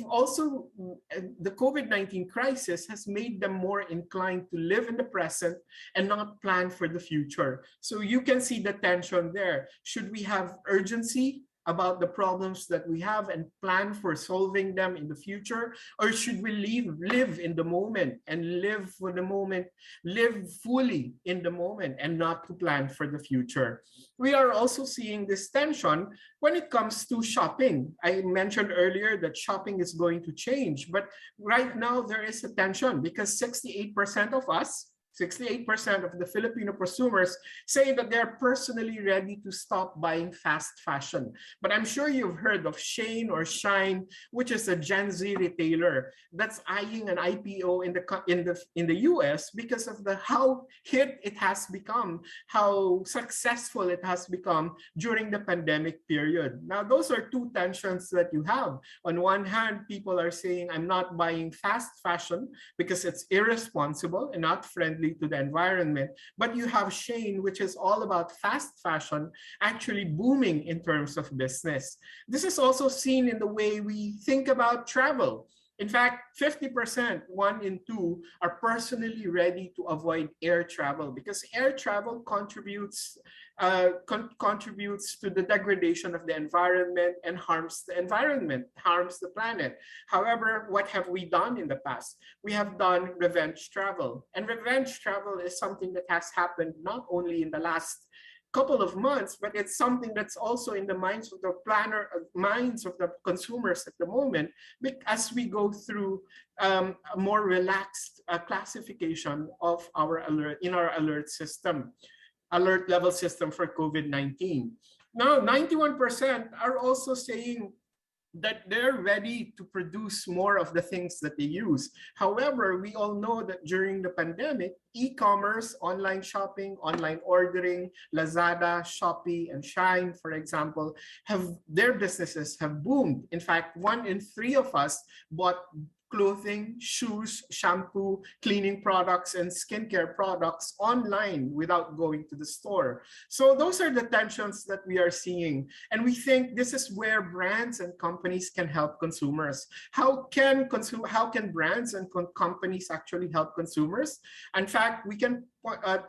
COVID-19 crisis has made them more inclined to live in the present and not plan for the future. So you can see the tension there. Should we have urgency about the problems that we have and plan for solving them in the future? Or should we live in the moment and live for the moment, live fully in the moment and not to plan for the future? We are also seeing this tension when it comes to shopping. I mentioned earlier that shopping is going to change, but right now there is a tension because 68% of us, 68% of the Filipino prosumers say that they're personally ready to stop buying fast fashion. But I'm sure you've heard of Shane or Shine, which is a Gen Z retailer that's eyeing an IPO in the US because of how hit it has become, how successful it has become during the pandemic period. Now, those are two tensions that you have. On one hand, people are saying, I'm not buying fast fashion because it's irresponsible and not friendly to the environment. But you have Shane, which is all about fast fashion, actually booming in terms of business. This is also seen in the way we think about travel. In fact, 50%, 1 in 2, are personally ready to avoid air travel because air travel contributes to the degradation of the environment and harms the environment, harms the planet. However, what have we done in the past? We have done revenge travel. And revenge travel is something that has happened not only in the last couple of months, but it's something that's also in the minds of the minds of the consumers at the moment, as we go through a more relaxed classification of our alert system, alert level system for COVID-19. Now, 91% are also saying that they're ready to produce more of the things that they use. However, we all know that during the pandemic, e-commerce, online shopping, online ordering, Lazada, Shopee, and Shine, for example, their businesses have boomed. In fact, 1 in 3 of us bought clothing, shoes, shampoo, cleaning products, and skincare products online without going to the store. So those are the tensions that we are seeing. And we think this is where brands and companies can help consumers. How can brands and companies actually help consumers? In fact, we can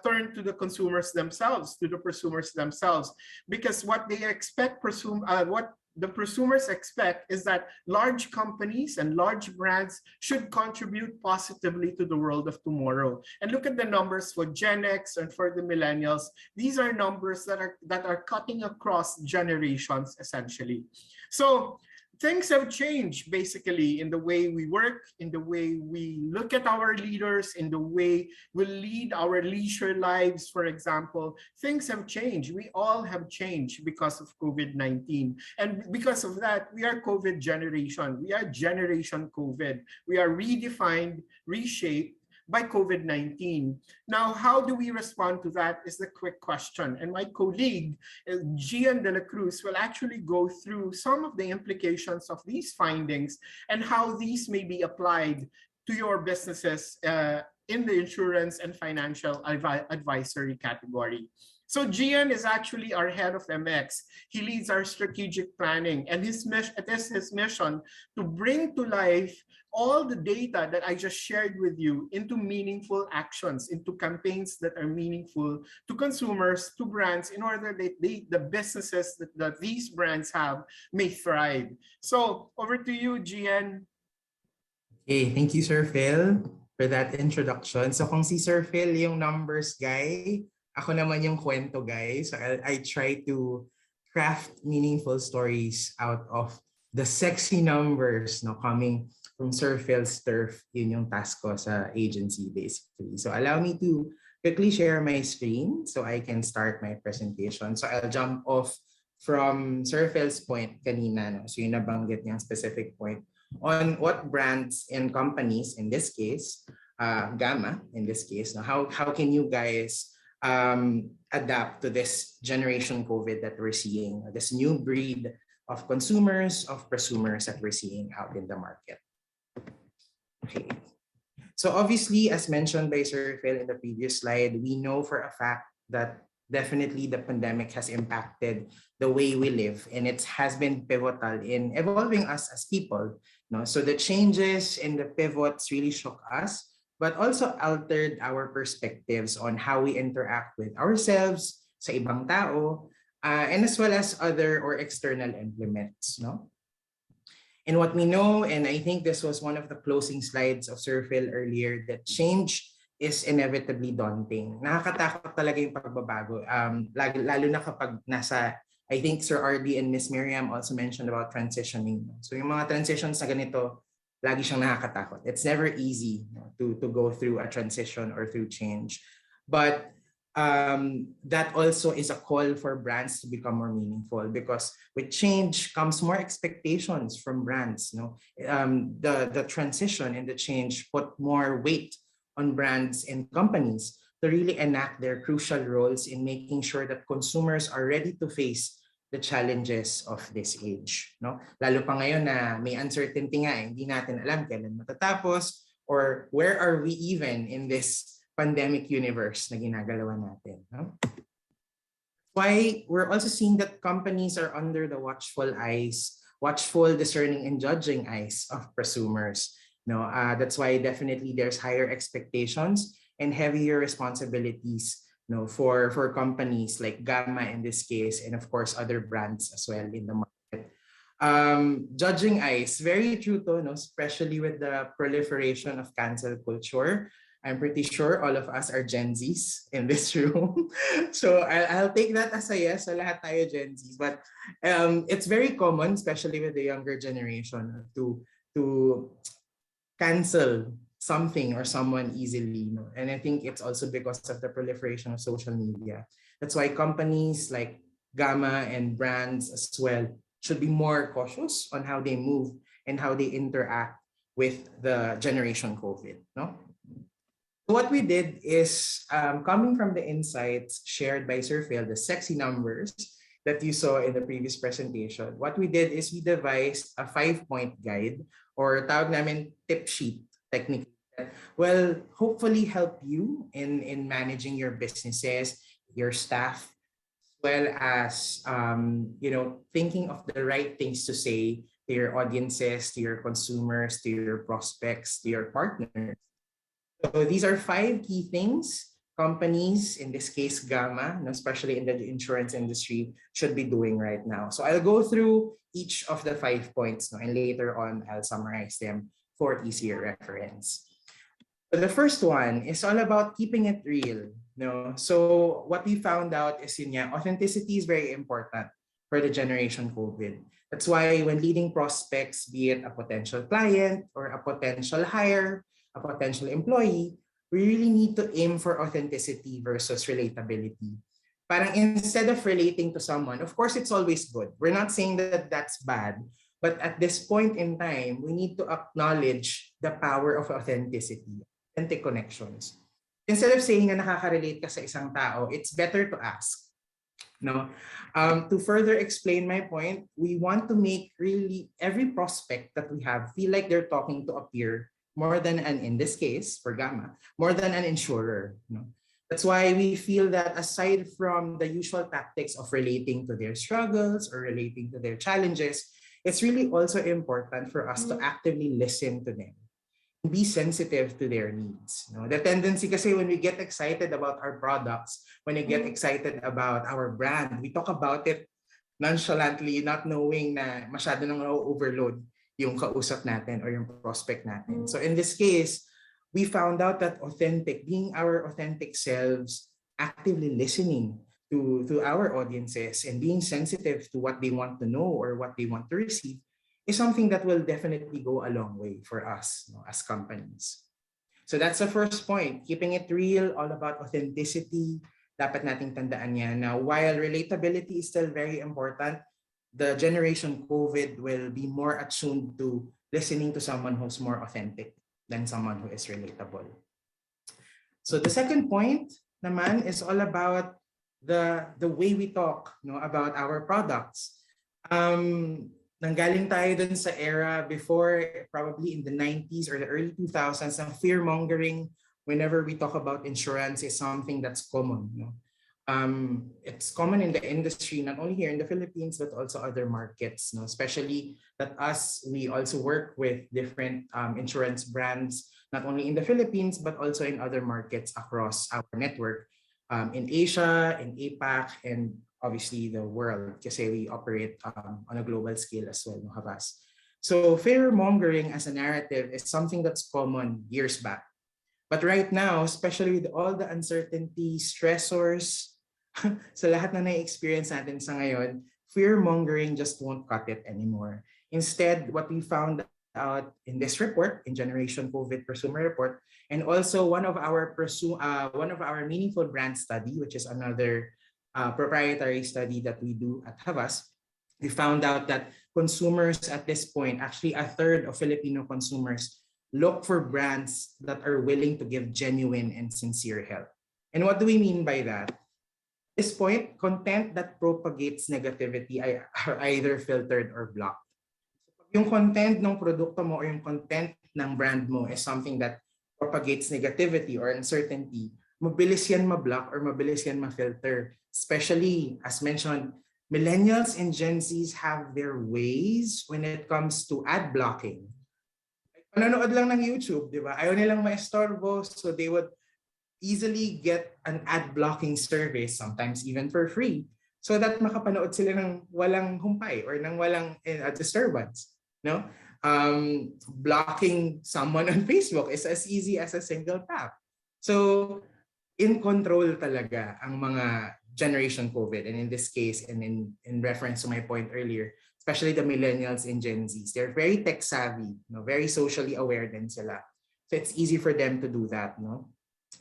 turn to the consumers themselves, to the prosumers themselves, because what they expect, what the prosumers expect is that large companies and large brands should contribute positively to the world of tomorrow. And look at the numbers for Gen X and for the millennials. These are numbers that are cutting across generations, essentially. So things have changed basically in the way we work, in the way we look at our leaders, in the way we lead our leisure lives, for example. Things have changed. We all have changed because of COVID-19. And because of that, we are COVID generation. We are generation COVID. We are redefined, reshaped by COVID-19. Now, how do we respond to that is the quick question. And my colleague, Gian Delacruz, will actually go through some of the implications of these findings and how these may be applied to your businesses in the insurance and financial advisory category. So Gian is actually our head of MX. He leads our strategic planning, and it is his mission to bring to life all the data that I just shared with you into meaningful actions, into campaigns that are meaningful to consumers, to brands, in order that the businesses that these brands have may thrive. So over to you, Gian. Okay, thank you, Sir Phil, for that introduction. So kung si Sir Phil yung numbers guy, ako naman yung kwento guy. So I try to craft meaningful stories out of the sexy numbers coming from Sir Phil's turf. Yun yung task ko sa agency basically. So allow me to quickly share my screen so I can start my presentation. So I'll jump off from Sir Phil's point kanina. So yung nabanggit niyang specific point on what brands and companies, in this case, Gamma, in this case, how can you guys adapt to this generation COVID that we're seeing, this new breed of consumers, of prosumers that we're seeing out in the market. Okay. So obviously, as mentioned by Sir Phil in the previous slide, we know for a fact that definitely the pandemic has impacted the way we live, and it has been pivotal in evolving us as people. So the changes and the pivots really shook us, but also altered our perspectives on how we interact with ourselves, sa ibang tao, and as well as other or external implements. And what we know, and I think this was one of the closing slides of Sir Phil earlier, that change is inevitably daunting. Nakakatakot talaga yung pagbabago, lalo na kapag nasa, I think Sir Ardy and Miss Miriam also mentioned about transitioning. So yung mga transitions na ganito, lagi siyang nakakatakot. It's never easy to go through a transition or through change. But that also is a call for brands to become more meaningful, because with change comes more expectations from brands. The transition and the change put more weight on brands and companies to really enact their crucial roles in making sure that consumers are ready to face the challenges of this age. Lalo pa ngayon na may uncertainty nga, hindi natin alam kailan matatapos or where are we even in this pandemic universe na ginagalawan natin. Why we're also seeing that companies are under the watchful, discerning, and judging eyes of prosumers. That's why definitely there's higher expectations and heavier responsibilities for companies like Gamma in this case, and of course other brands as well in the market. Judging eyes, very true to, especially with the proliferation of cancel culture. I'm pretty sure all of us are Gen Zs in this room. So I'll take that as a yes. So lahat tayo Gen Zs. But it's very common, especially with the younger generation, to cancel something or someone easily. And I think it's also because of the proliferation of social media. That's why companies like Gamma and brands as well should be more cautious on how they move and how they interact with the generation COVID. What we did is, coming from the insights shared by Sir Phil, the sexy numbers, that you saw in the previous presentation, what we did is we devised a 5-point guide or tawag namin tip sheet technique that will hopefully help you in managing your businesses, your staff, as well as thinking of the right things to say to your audiences, to your consumers, to your prospects, to your partners. So these are 5 key things companies, in this case Gamma, especially in the insurance industry, should be doing right now. So I'll go through each of the 5 points, and later on I'll summarize them for easier reference. So the first one is all about keeping it real. So what we found out is authenticity is very important for the generation COVID. That's why when leading prospects, be it a potential client or a potential hire, a potential employee, we really need to aim for authenticity versus relatability. Parang instead of relating to someone, of course, it's always good. We're not saying that that's bad, but at this point in time, we need to acknowledge the power of authenticity, authentic connections. Instead of saying na nakaka-relate ka sa isang tao, it's better to ask. To further explain my point, we want to make really every prospect that we have feel like they're talking to a peer more than in this case, for Gamma, more than an insurer. That's why we feel that aside from the usual tactics of relating to their struggles or relating to their challenges, it's really also important for us to actively listen to them, be sensitive to their needs. The tendency kasi when we get excited about our products, when we get excited about our brand, we talk about it nonchalantly, not knowing na masyado nang overload yung kausap natin or yung prospect natin. So in this case, we found out that being our authentic selves, actively listening to our audiences and being sensitive to what they want to know or what they want to receive is something that will definitely go a long way for us as companies. So that's the first point, keeping it real, all about authenticity. Dapat nating tandaan yan. Now, while relatability is still very important, the generation COVID will be more attuned to listening to someone who's more authentic than someone who is relatable. So the second point naman is all about the way we talk about our products. Nanggaling tayo dun sa era before, probably in the 90s or the early 2000s, ng fear-mongering whenever we talk about insurance is something that's common. It's common in the industry, not only here in the Philippines, but also other markets, especially that we also work with different insurance brands, not only in the Philippines, but also in other markets across our network, in Asia, in APAC, and obviously the world, kasi we operate on a global scale as well, Havas. So fear-mongering as a narrative is something that's common years back. But right now, especially with all the uncertainty, stressors, sa lahat na na-experience natin sa ngayon, fear-mongering just won't cut it anymore. Instead, what we found out in this report, in Generation COVID Prosumer Report, and also one of our Meaningful Brand Study, which is another proprietary study that we do at Havas, we found out that consumers at this point, actually a third of Filipino consumers, look for brands that are willing to give genuine and sincere help. And what do we mean by that? At this point, content that propagates negativity are either filtered or blocked. Yung content ng produkto mo or yung content ng brand mo is something that propagates negativity or uncertainty, mabilis yan ma-block or mabilis yan ma-filter. Especially, as mentioned, millennials and Gen Zs have their ways when it comes to ad blocking. Manonood lang ng YouTube, di ba? Ayaw nilang maestorbo, so they would easily get an ad blocking service, sometimes even for free, so that makapanood sila ng walang humpay or ng walang disturbance. Blocking someone on Facebook is as easy as a single tap. So, in control talaga ang mga generation COVID, and in this case, and in reference to my point earlier, especially the millennials and Gen Zs, they're very tech savvy, very socially aware din sila. So it's easy for them to do that.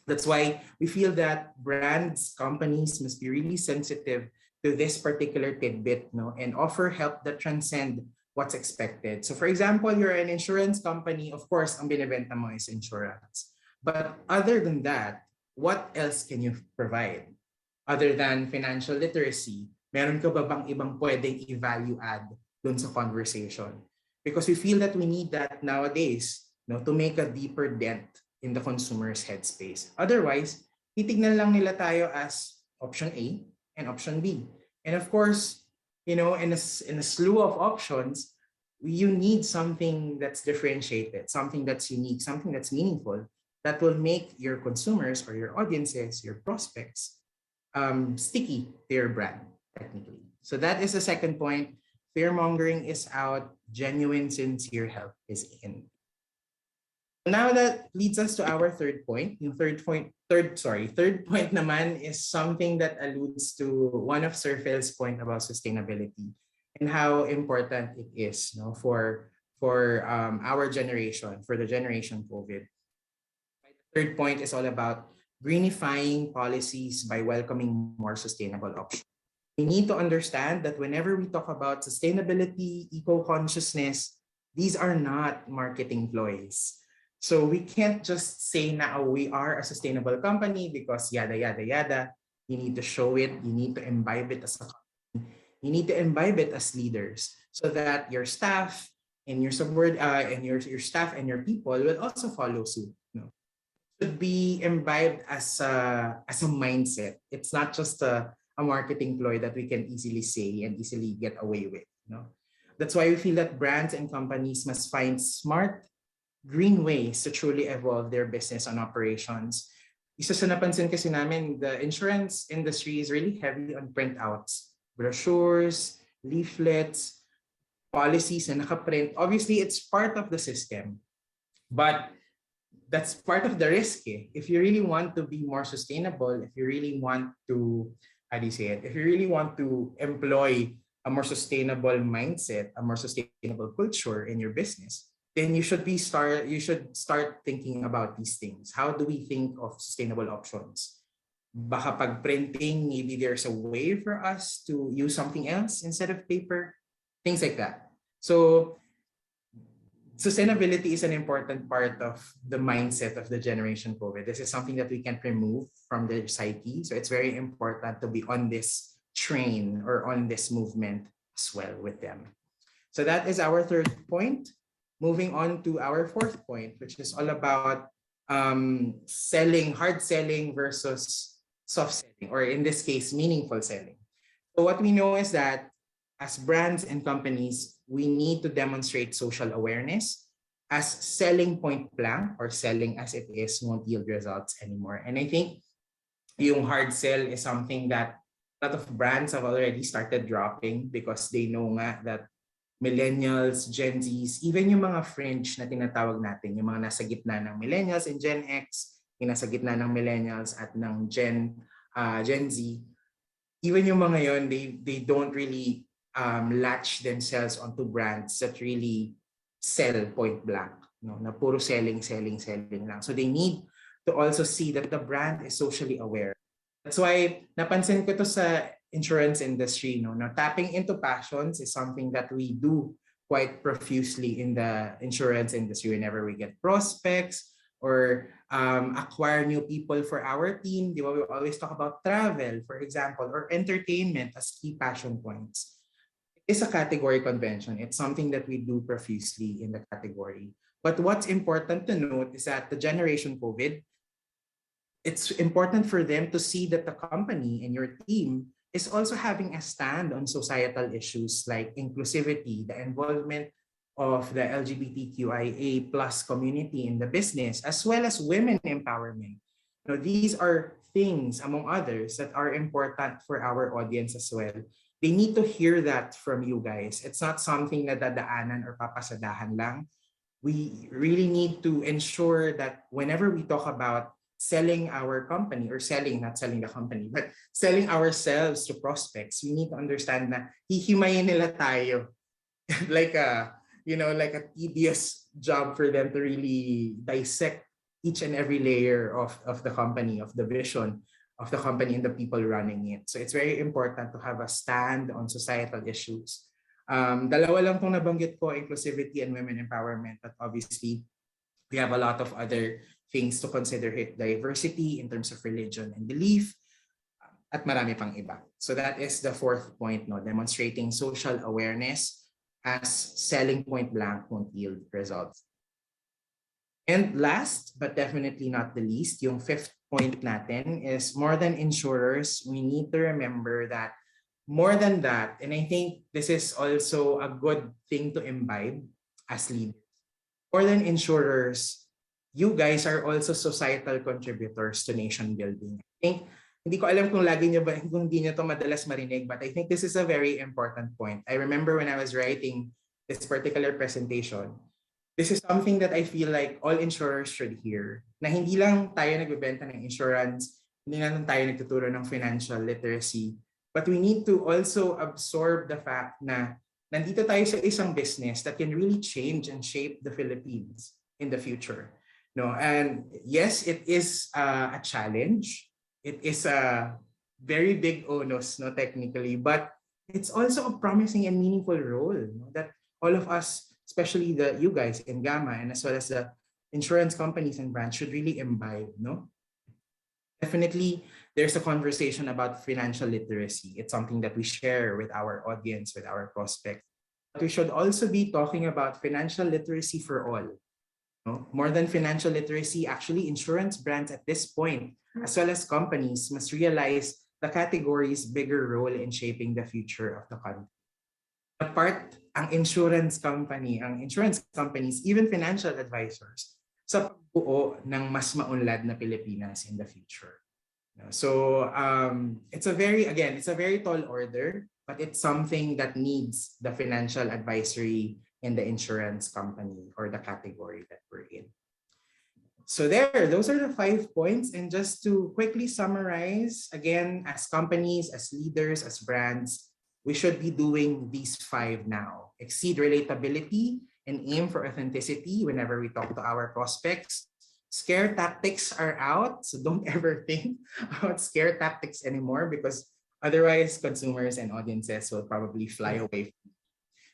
That's why we feel that brands, companies must be really sensitive to this particular tidbit, and offer help that transcend what's expected. So for example, you're an insurance company, of course, ang binibenta mo is insurance. But other than that, what else can you provide? Other than financial literacy, Meron ka ba bang ibang pwedeng i-value add dun sa conversation? Because we feel that we need that nowadays, to make a deeper dent in the consumer's headspace. Otherwise, titignan lang nila tayo as option A and option B. And of course, in a slew of options, you need something that's differentiated, something that's unique, something that's meaningful, that will make your consumers or your audiences, your prospects, sticky to your brand, technically. So that is the second point. Fear mongering is out, genuine, sincere help is in. Now that leads us to our third point. Yung third point naman is something that alludes to one of Sir Phil's point about sustainability and how important it is, for our generation, for the generation COVID. The third point is all about greenifying policies by welcoming more sustainable options. We need to understand that whenever we talk about sustainability, eco-consciousness, these are not marketing ploys. So we can't just say now we are a sustainable company because yada, yada, yada. You need to show it. You need to imbibe it as a company. You need to imbibe it as leaders so that your staff and your your staff and your people will also follow suit. It should be imbibed as a mindset. It's not just a marketing ploy that we can easily say and easily get away with. That's why we feel that brands and companies must find smart, green ways to truly evolve their business and operations. Isa sa napansin kasi namin, the insurance industry is really heavy on printouts, brochures, leaflets, policies na nakaprint. Obviously, it's part of the system, but that's part of the risk. If you really want to be more sustainable, if you really want to, if you really want to employ a more sustainable mindset, a more sustainable culture in your business, then you should start thinking about these things. How do we think of sustainable options? Baka pag printing, maybe there's a way for us to use something else instead of paper, things like that. So sustainability is an important part of the mindset of the generation COVID. This is something that we can't remove from their psyche. So it's very important to be on this train or on this movement as well with them. So that is our third point. Moving on to our fourth point, which is all about hard selling versus soft selling, or in this case, meaningful selling. So what we know is that as brands and companies, we need to demonstrate social awareness, as selling point blank or selling as it is won't yield results anymore. And I think yung hard sell is something that a lot of brands have already started dropping because they know nga that millennials, Gen Zs, even yung mga fringe na tinatawag natin, yung mga nasa gitna ng millennials and Gen X, yung nasa gitna ng millennials at ng Gen Z, even yung mga yon, they don't really latch themselves onto brands that really sell point blank, na puro selling lang. So they need to also see that the brand is socially aware. That's why napansin ko to sa insurance industry, Now, tapping into passions is something that we do quite profusely in the insurance industry whenever we get prospects or acquire new people for our team. We always talk about travel, for example, or entertainment as key passion points. It is a category convention. It's something that we do profusely in the category. But what's important to note is that the generation COVID, it's important for them to see that the company and your team is also having a stand on societal issues like inclusivity, the involvement of the LGBTQIA plus community in the business, as well as women empowerment. These are things, among others, that are important for our audience as well. They need to hear that from you guys. It's not something na dadaanan or papasadahan lang. We really need to ensure that whenever we talk about selling our company, or not selling the company, but selling ourselves to prospects, we need to understand na hihimayin nila tayo like a tedious job for them to really dissect each and every layer of the company, of the vision of the company and the people running it. So it's very important to have a stand on societal issues. Dalawa lang tong nabanggit ko, inclusivity and women empowerment, but obviously we have a lot of other things to consider here. Diversity in terms of religion and belief, at marami pang iba. So that is the fourth point, no, demonstrating social awareness as selling point blank won't yield results. And last but definitely not the least, yung fifth point natin is more than insurers, we need to remember that more than that, and I think this is also a good thing to imbibe as leaders. More than insurers, you guys are also societal contributors to nation building. I think, hindi ko alam kung lagi nyo ba, kung hindi nyo to madalas marinig, but I think this is a very important point. I remember when I was writing this particular presentation, this is something that I feel like all insurers should hear. Na hindi lang tayo nagbebenta ng insurance, hindi lang tayo nagtuturo ng financial literacy, but we need to also absorb the fact na nandito tayo sa isang business that can really change and shape the Philippines in the future. No, and yes, it is a challenge. It is a very big onus, no, technically, but it's also a promising and meaningful role, no, that all of us, especially you guys in Gamma, and as well as the insurance companies and brands, should really imbibe, no? Definitely, there's a conversation about financial literacy. It's something that we share with our audience, with our prospects. But we should also be talking about financial literacy for all. No? More than financial literacy, actually, insurance brands at this point, as well as companies, must realize the category's bigger role in shaping the future of the country. Apart ang insurance companies, even financial advisors, sa pagbuo ng mas maunlad na Pilipinas in the future. So it's a very tall order, but it's something that needs the financial advisory in the insurance company or the category that we're in. So those are the 5 points. And just to quickly summarize, again, as companies, as leaders, as brands, we should be doing these 5 now. Exceed relatability and aim for authenticity whenever we talk to our prospects. Scare tactics are out, so don't ever think about scare tactics anymore, because otherwise consumers and audiences will probably fly away.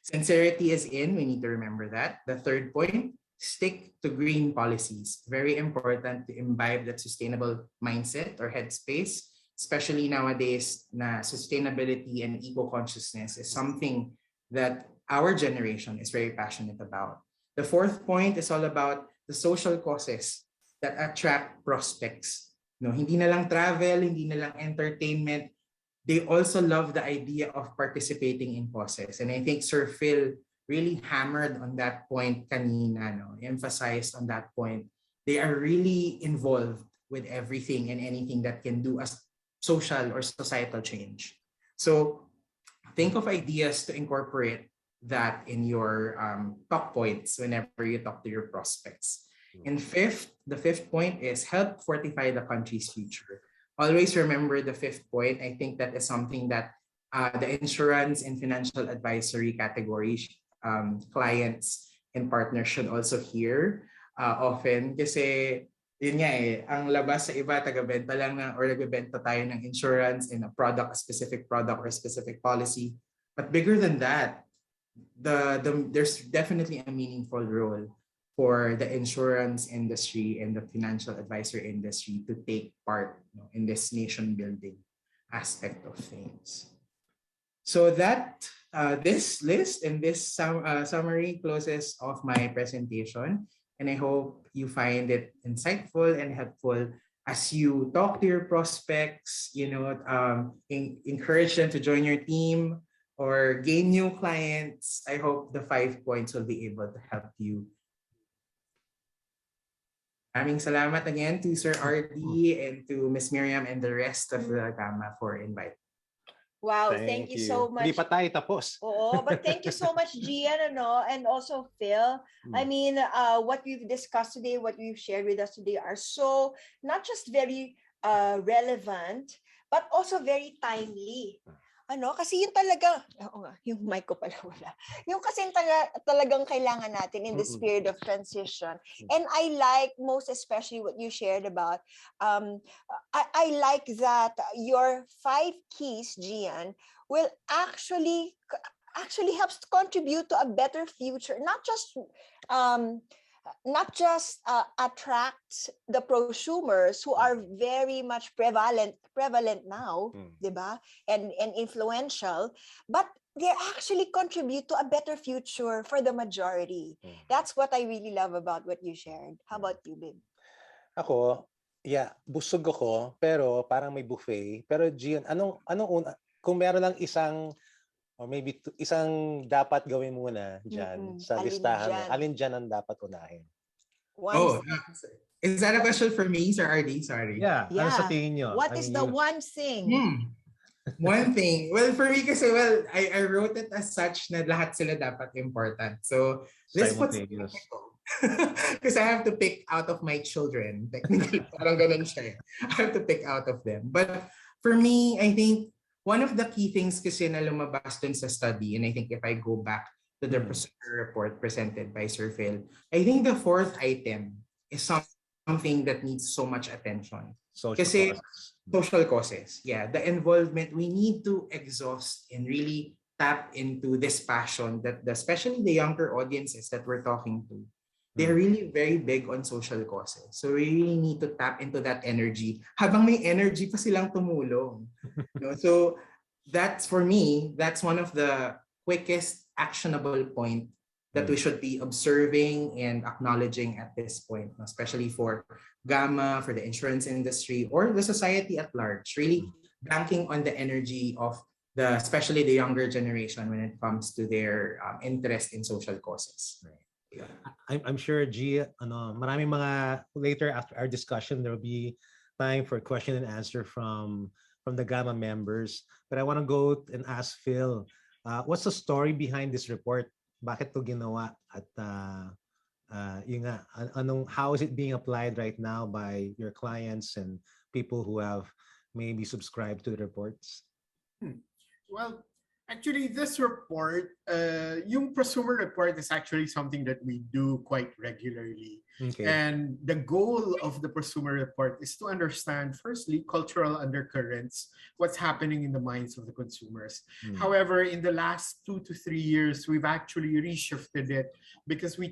Sincerity is in, we need to remember that. The third point, stick to green policies. Very important to imbibe that sustainable mindset or headspace, especially nowadays na sustainability and eco-consciousness is something that our generation is very passionate about. The fourth point is all about the social causes that attract prospects. No, hindi na lang travel, hindi na lang entertainment. They also love the idea of participating in causes. And I think Sir Phil really hammered on that point kanina, no? Emphasized on that point. They are really involved with everything and anything that can do a social or societal change. So think of ideas to incorporate that in your talk points whenever you talk to your prospects. And the fifth point is help fortify the country's future. Always remember the fifth point. I think that is something that the insurance and financial advisory category clients and partners should also hear often. Kasi yun nga ang labas sa iba, taga-benta lang or nagbebenta tayo ng insurance in a specific product or a specific policy. But bigger than that, there's definitely a meaningful role for the insurance industry and the financial advisory industry to take part, in this nation building aspect of things. So that this list and this summary closes off my presentation, and I hope you find it insightful and helpful as you talk to your prospects, encourage them to join your team or gain new clients. I hope the 5 points will be able to help you. Maraming salamat again to Sir Ardy and to Miss Miriam and the rest of the Gamma for inviting. Wow, thank you so much. Hindi pa tayo tapos. Oo, but thank you so much, Gian, and also Phil. I mean, what we've discussed today, what you've shared with us today are so not just very relevant, but also very timely. Kasi yun talaga, yung mic ko pala wala. Yung kasi talagang kailangan natin in this period of transition. And I like most especially what you shared about, I like that your 5 keys, Gian, will actually helps to contribute to a better future, not just not just attract the prosumers who are very much prevalent now, diba? And influential, but they actually contribute to a better future for the majority. That's what I really love about what you shared. How about you, Bib? Ako, busog ako, pero parang may buffet. Pero Gian, anong una, kung meron lang isang or maybe isang dapat gawin muna dyan sa listahan mo, alin dyan ang dapat unahin? Is that a question for me, Sir Ardy? Sorry. Yeah. Ano sa tingin nyo? What is the one thing? One thing. Well, for me kasi, I wrote it as such na lahat sila dapat important. So, this puts because I have to pick out of my children. Technically, parang ganun siya. I have to pick out of them. But for me, I think one of the key things kasi na lumabas dun sa study, and I think if I go back to the Prosumer report presented by Sir Phil, I think the fourth item is something that needs so much attention. Social causes. Yeah, the involvement, we need to exhaust and really tap into this passion that especially the younger audiences that we're talking to. They're really very big on social causes. So we really need to tap into that energy. Habang may energy pa silang tumulong. So that's, for me, that's one of the quickest actionable point that we should be observing and acknowledging at this point, especially for Gamma, for the insurance industry, or the society at large. Really banking on the energy of especially the younger generation when it comes to their interest in social causes. Right. I'm sure, G, maraming mga later after our discussion, there will be time for question and answer from the Gamma members. But I want to go and ask Phil, what's the story behind this report? Bakit to ginawa? At how is it being applied right now by your clients and people who have maybe subscribed to the reports? Well, actually, this report, yung Prosumer report is actually something that we do quite regularly. Okay. And the goal of the Prosumer report is to understand, firstly, cultural undercurrents, what's happening in the minds of the consumers. However, in the last 2 to 3 years, we've actually reshifted it because we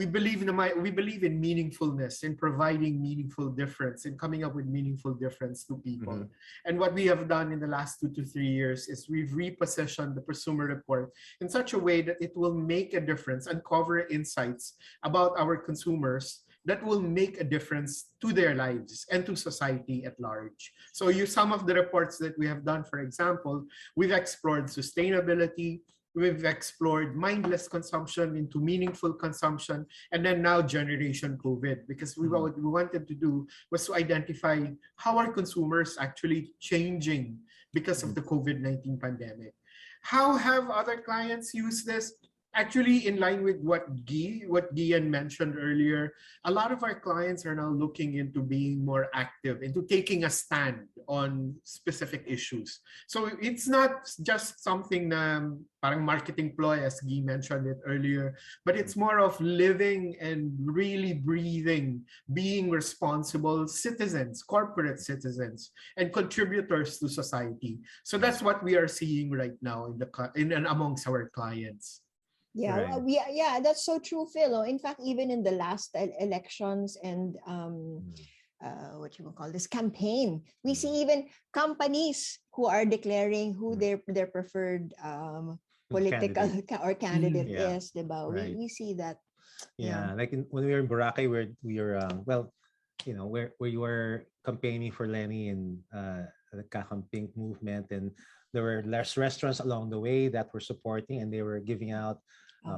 believe in meaningfulness, in providing meaningful difference, in coming up with meaningful difference to people. And what we have done in the last 2 to 3 years is we've repositioned the Prosumer report in such a way that it will make a difference, uncover insights about our consumers that will make a difference to their lives and to society at large. So some of the reports that we have done, for example, we've explored sustainability, we've explored mindless consumption into meaningful consumption, and then now Generation COVID, because what we wanted to do was to identify how are consumers actually changing because of the COVID-19 pandemic. How have other clients used this? Actually, in line with what Gian mentioned earlier, a lot of our clients are now looking into being more active, into taking a stand on specific issues. So it's not just something na parang marketing ploy, as Guy mentioned it earlier, but it's more of living and really breathing, being responsible citizens, corporate citizens, and contributors to society. So that's what we are seeing right now in amongst our clients. Yeah, right. That's so true, Phil. In fact, even in the last elections and what you call this campaign, we see even companies who are declaring who their preferred political candidate is. Diba? Right. We see that. Yeah, like when we were in Boracay, we were where you were campaigning for Lenny and the Kakamping movement, and there were less restaurants along the way that were supporting, and they were giving out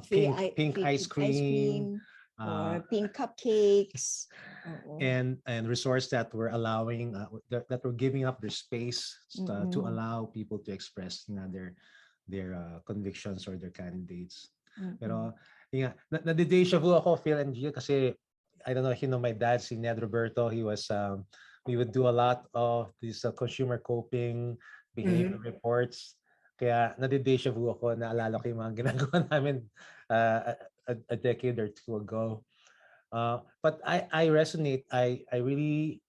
pink ice cream or pink cupcakes, and resorts that were allowing that were giving up their space to allow people to express their convictions or their candidates. Pero na-deja vu ako, Phil and Gia, kasi I don't know if you know my dad, si Ned Roberto. He was we would do a lot of these consumer coping behavior reports. Kaya na-deja vu ako, naalala ko yung mga ginagawa namin a decade or two ago. But I resonate. I really,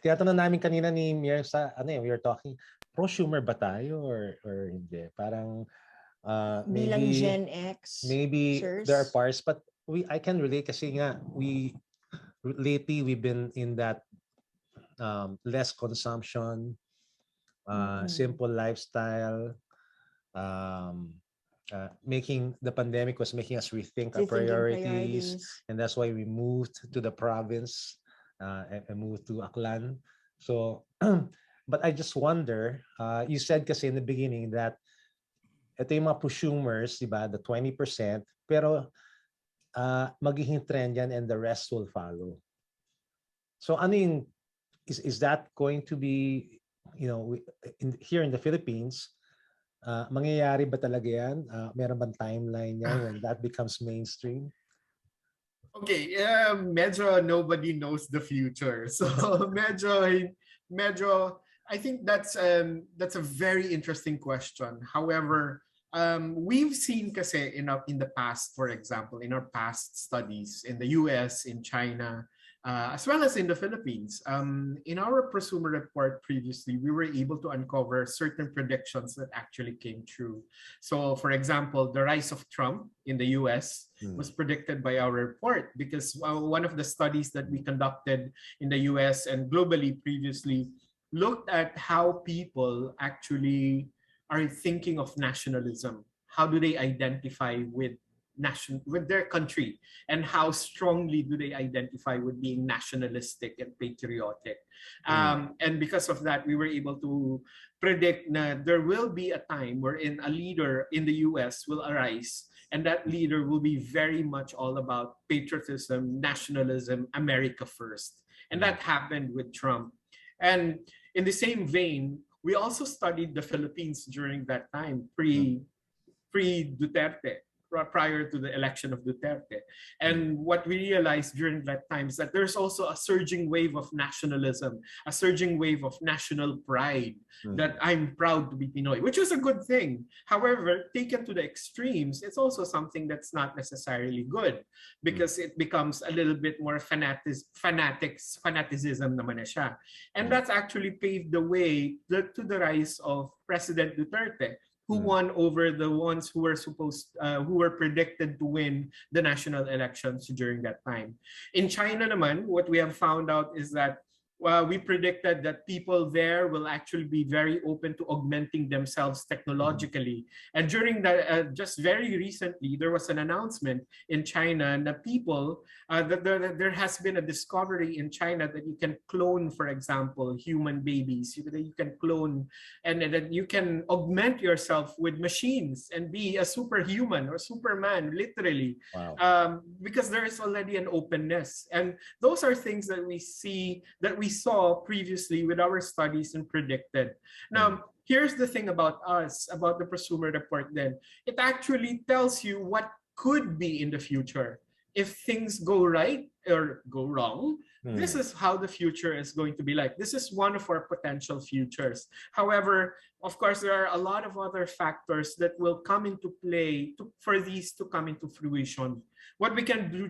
tinatanong namin kanina ni Mir sa we were talking, prosumer ba tayo or hindi? Parang Bilang maybe Gen X, maybe there are sirs. parts, but I can relate kasi nga lately we've been in that less consumption, simple lifestyle, um, making the pandemic was making us rethink our Rethinking priorities, priorities. and that's why we moved to the province and moved to Aklan. So, but I just wonder, you said kasi in the beginning that ito yung mga prosumers, di ba, the 20%, pero magiging trend yan and the rest will follow. So ano yung, is that going to be, here in the Philippines, mangyayari ba talaga yan? Meron bang timeline yan when that becomes mainstream? Okay, medyo nobody knows the future. So medyo I think that's a very interesting question. However, we've seen kasi in the past, for example, in our past studies in the US, in China, as well as in the Philippines. In our prosumer report previously, we were able to uncover certain predictions that actually came true. So, for example, the rise of Trump in the US was predicted by our report because one of the studies that we conducted in the US and globally previously looked at how people actually are thinking of nationalism. How do they identify with their country, and how strongly do they identify with being nationalistic and patriotic? And because of that, we were able to predict that there will be a time wherein a leader in the US will arise, and that leader will be very much all about patriotism, nationalism, America first. And that happened with Trump. And in the same vein, we also studied the Philippines during that time, pre-Duterte, prior to the election of Duterte. And what we realized during that time is that there's also a surging wave of nationalism, a surging wave of national pride, that I'm proud to be Pinoy, which was a good thing. However, taken to the extremes, it's also something that's not necessarily good because it becomes a little bit more fanaticism naman na siya. And that's actually paved the way to the rise of President Duterte, who won over the ones who were predicted to win the national elections during that time. In China naman, what we have found out is that we predicted that people there will actually be very open to augmenting themselves technologically. And during that, just very recently, there was an announcement in China that there has been a discovery in China that you can clone, for example, human babies. You can clone, and that you can augment yourself with machines and be a superhuman or Superman, literally. Wow. Because there is already an openness. And those are things that we saw previously with our studies and predicted. Now, here's the thing about us, about the prosumer report then. It actually tells you what could be in the future. If things go right or go wrong, this is how the future is going to be like. This is one of our potential futures. However, of course, there are a lot of other factors that will come into play for these to come into fruition. What we can do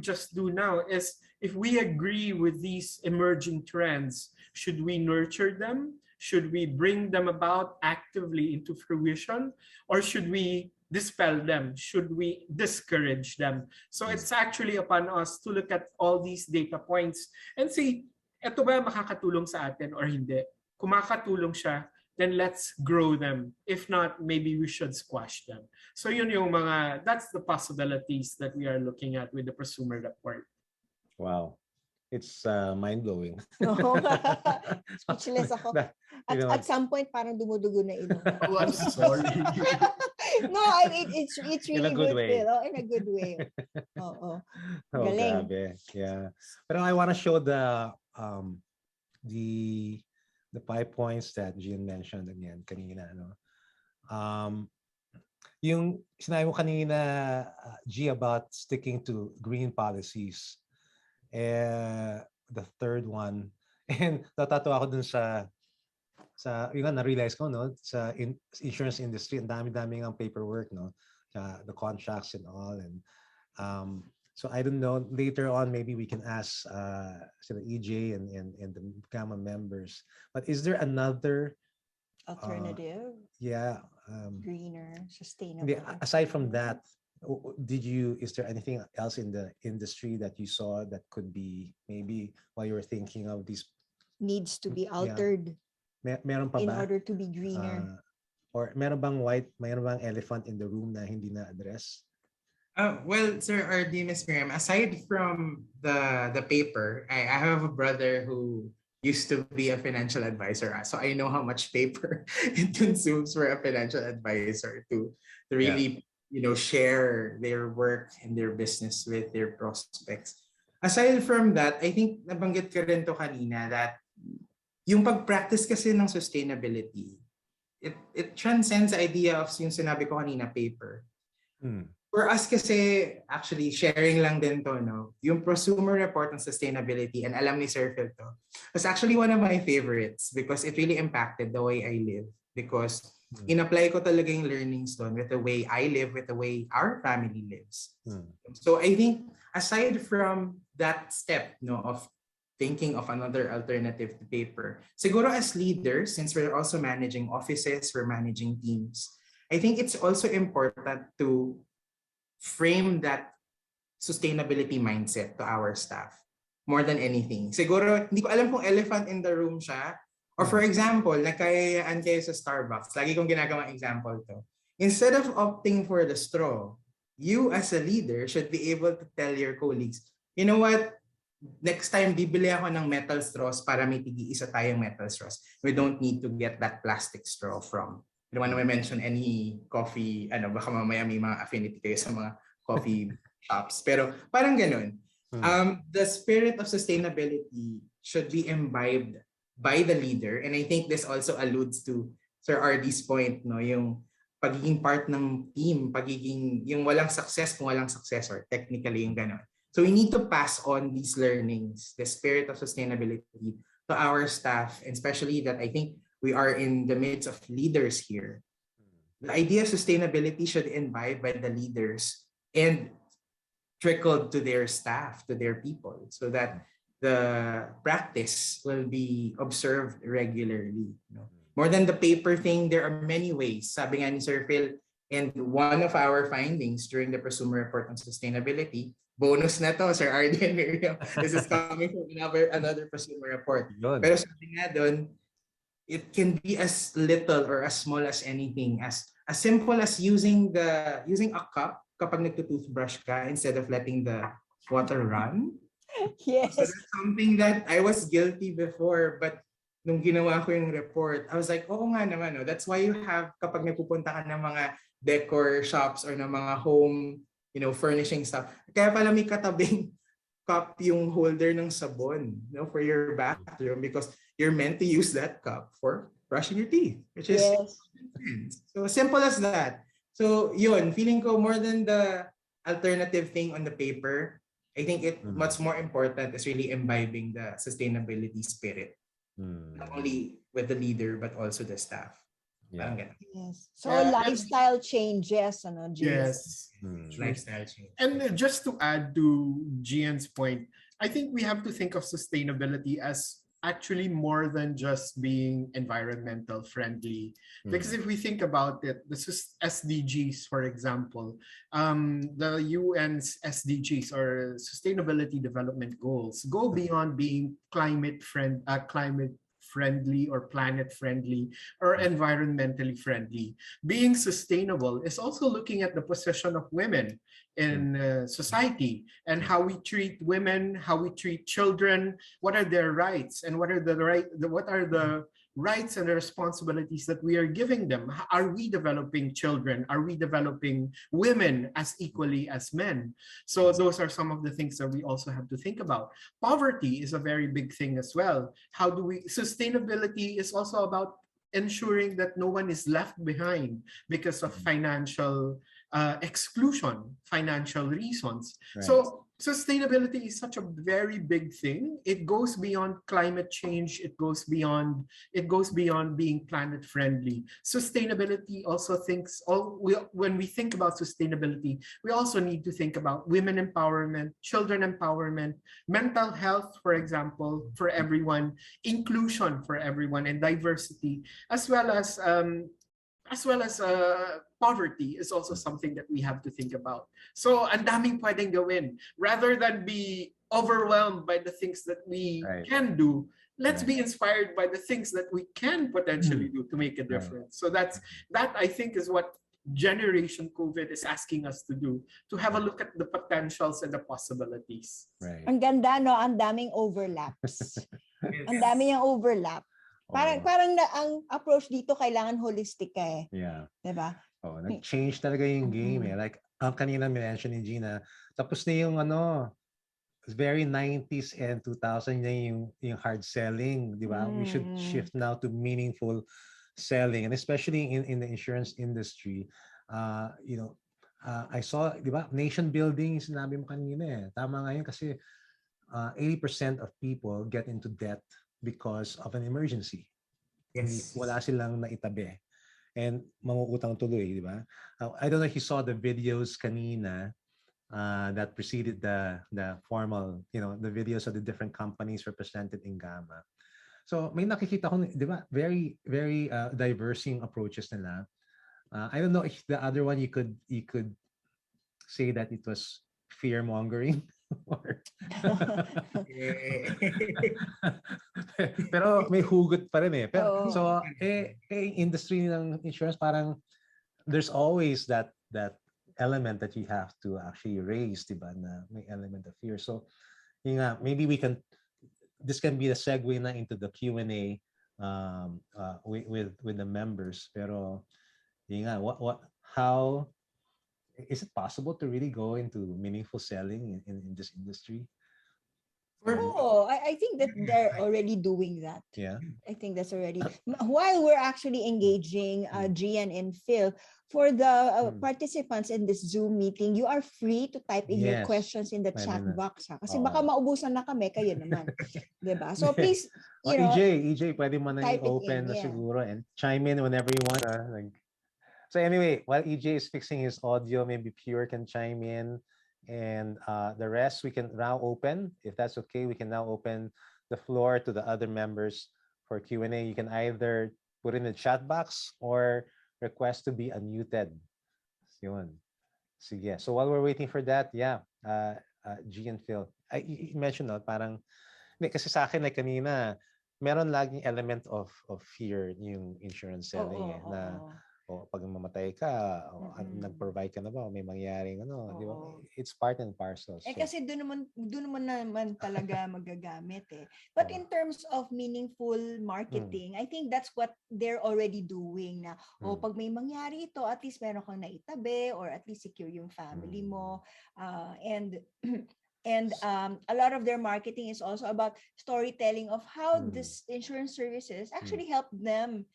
now is, if we agree with these emerging trends, should we nurture them? Should we bring them about actively into fruition? Or should we dispel them? Should we discourage them? So it's actually upon us to look at all these data points and see, eto ba makakatulong sa atin or hindi? Kung makakatulong siya, then let's grow them. If not, maybe we should squash them. So that's the possibilities that we are looking at with the prosumer report. Wow. It's mind-blowing. Speechless ako. That, At some point, parang dumudugo na ilong. Oh, I'm sorry. No, it's in really a good way. Phil. In a good way. Oh, galing. Grabe. Yeah. But I want to show the 5 points that Gian mentioned again kanina. Yung sinabi mo kanina, G, about sticking to green policies. The third one, and natatawa ako dun sa yung na-realize ko, no, sa insurance industry, ang dami-dami ng paperwork, no, the contracts and all, and so I don't know, later on maybe we can ask sila EJ and the Gamma members, but is there another Alternative? Greener, sustainable. aside from that, is there anything else in the industry that you saw that could be maybe while you were thinking of these? Needs to be altered Meron pa in ba? order to be greener. Or meron bang elephant in the room na hindi na-address? Well, Sir Ardy, Miss Miriam, aside from the paper, I have a brother who used to be a financial advisor. So I know how much paper it consumes for a financial advisor to really share their work and their business with their prospects. Aside from that, I think nabanggit ka rin to kanina that yung pag-practice kasi ng sustainability, it transcends the idea of yung sinabi ko kanina, paper. For us kasi, actually, sharing lang din to, no? Yung Prosumer Report on Sustainability, and alam ni Sir Phil to, was actually one of my favorites because it really impacted the way I live. Because in-apply ko talaga yung learnings doon with the way I live, with the way our family lives. So I think, aside from that step, no, of thinking of another alternative to paper, siguro as leaders, since we're also managing offices, we're managing teams, I think it's also important to frame that sustainability mindset to our staff more than anything. Siguro, hindi ko alam kung elephant in the room siya. Or for example, nakayayaan kayo sa Starbucks. Lagi kong ginagawang example to. Instead of opting for the straw, you as a leader should be able to tell your colleagues, you know what, next time bibili ako ng metal straws para may tigi-isa tayong metal straws. We don't need to get that plastic straw from. I don't want to mention any coffee, baka mamaya may mga affinity kayo sa mga coffee shops. Pero parang ganun. The spirit of sustainability should be imbibed by the leader. And I think this also alludes to Sir Ardy's point, no? Yung pagiging part ng team, yung walang success kung walang successor. Technically yung ganun. So we need to pass on these learnings, the spirit of sustainability to our staff, and especially that I think we are in the midst of leaders here. The idea of sustainability should imbibe by the leaders and trickled to their staff, to their people, so that the practice will be observed regularly. More than the paper thing, there are many ways. Sabi nga ni Sir Phil, and one of our findings during the Prosumer Report on Sustainability, bonus na to, Sir Ardy and Miriam. This is coming from another Prosumer Report. Pero sabi nga doon, it can be as little or as small as anything, as simple as using a cup kapag nagtutoothbrush ka instead of letting the water run. Yes. So that's something that I was guilty before, but nung ginawa ko yung report, I was like, oo nga naman, no? That's why you have, kapag nagpupunta ka ng mga decor shops or ng mga home, furnishing stuff, kaya pala may katabing cup yung holder ng sabon, for your bathroom, because you're meant to use that cup for brushing your teeth, which is so simple as that. So yun, feeling ko more than the alternative thing on the paper, I think what's more important is really imbibing the sustainability spirit, not only with the leader but also the staff. Yes. So lifestyle changes, Gian? Yes. Lifestyle change. And just to add to Gian's point, I think we have to think of sustainability as actually more than just being environmental friendly. Because if we think about it, the SDGs, for example, the UN's SDGs or Sustainability Development Goals go beyond being climate friendly or planet friendly or environmentally friendly. Being sustainable is also looking at the position of women in society and how we treat women, how we treat children, what are their rights, and what are the rights and the responsibilities that we are giving them. Are we developing children? Are we developing women as equally as men? So those are some of the things that we also have to think about. Poverty is a very big thing as well. Sustainability is also about ensuring that no one is left behind because of financial exclusion, financial reasons. Right. So sustainability is such a very big thing. It goes beyond climate change. It goes beyond being planet friendly. Sustainability also when we think about sustainability, we also need to think about women empowerment, children empowerment, mental health, for example, for everyone, inclusion for everyone, and diversity, as well as as well as poverty is also something that we have to think about. So ang daming pwedeng gawin. Rather than be overwhelmed by the things that we Right. can do, let's Right. be inspired by the things that we can potentially do to make a difference. So that I think is what Generation COVID is asking us to do, to have a look at the potentials and the possibilities. Right. Ang ganda, no? Ang daming overlaps. Ang dami yung overlap. Parang ang approach dito kailangan holistic ka eh. Yeah. Diba? Oh, nag-change talaga yung game eh. Like, ang kanina mention ni Gina, tapos na yung very 90s and 2000 na yung hard selling, di ba? We should shift now to meaningful selling, and especially in the insurance industry. I saw, di ba, nation building, sinabi mo kanina eh. Tama nga yun kasi 80% of people get into debt because of an emergency. Yes. Wala silang naitabi. And mangungutang tuloy, di ba? I don't know if you saw the videos kanina that preceded the formal, the videos of the different companies represented in Gamma. So may nakikita ko, di ba? Very, very diverse yung approaches nila. I don't know if the other one you could say that it was fear mongering. Pero may hugot pa rin eh. Pero, so industry ng insurance parang there's always that element that you have to actually raise, diba, na may element of fear. So maybe this can be the segue na into the Q&A with the members. Pero how is it possible to really go into meaningful selling in this industry? I think that they're already doing that. Yeah. I think that's already. While we're actually engaging Gian and Phil, for the participants in this Zoom meeting, you are free to type in your questions in the chat box. Ha? Kasi baka maubusan na kami, kayo naman. Diba? So please, EJ, pwede mo na open na siguro and chime in whenever you want. So anyway, while EJ is fixing his audio, maybe Pure can chime in. And the rest we can now open. If that's okay, we can now open the floor to the other members for Q&A. You can either put in the chat box or request to be unmuted. Yun. Sige. So while we're waiting for that, G and Phil, you mentioned parang, kasi sa akin like kanina, meron laging element of fear yung insurance selling na pag mamatay ka, nag-provide ka na ba, may mangyaring di ba? It's part and parcel. So. Kasi doon naman talaga magagamit eh. But in terms of meaningful marketing, I think that's what they're already doing na, pag may mangyari ito, at least meron kang naitabi or at least secure yung family mo. And a lot of their marketing is also about storytelling of how this insurance services actually help them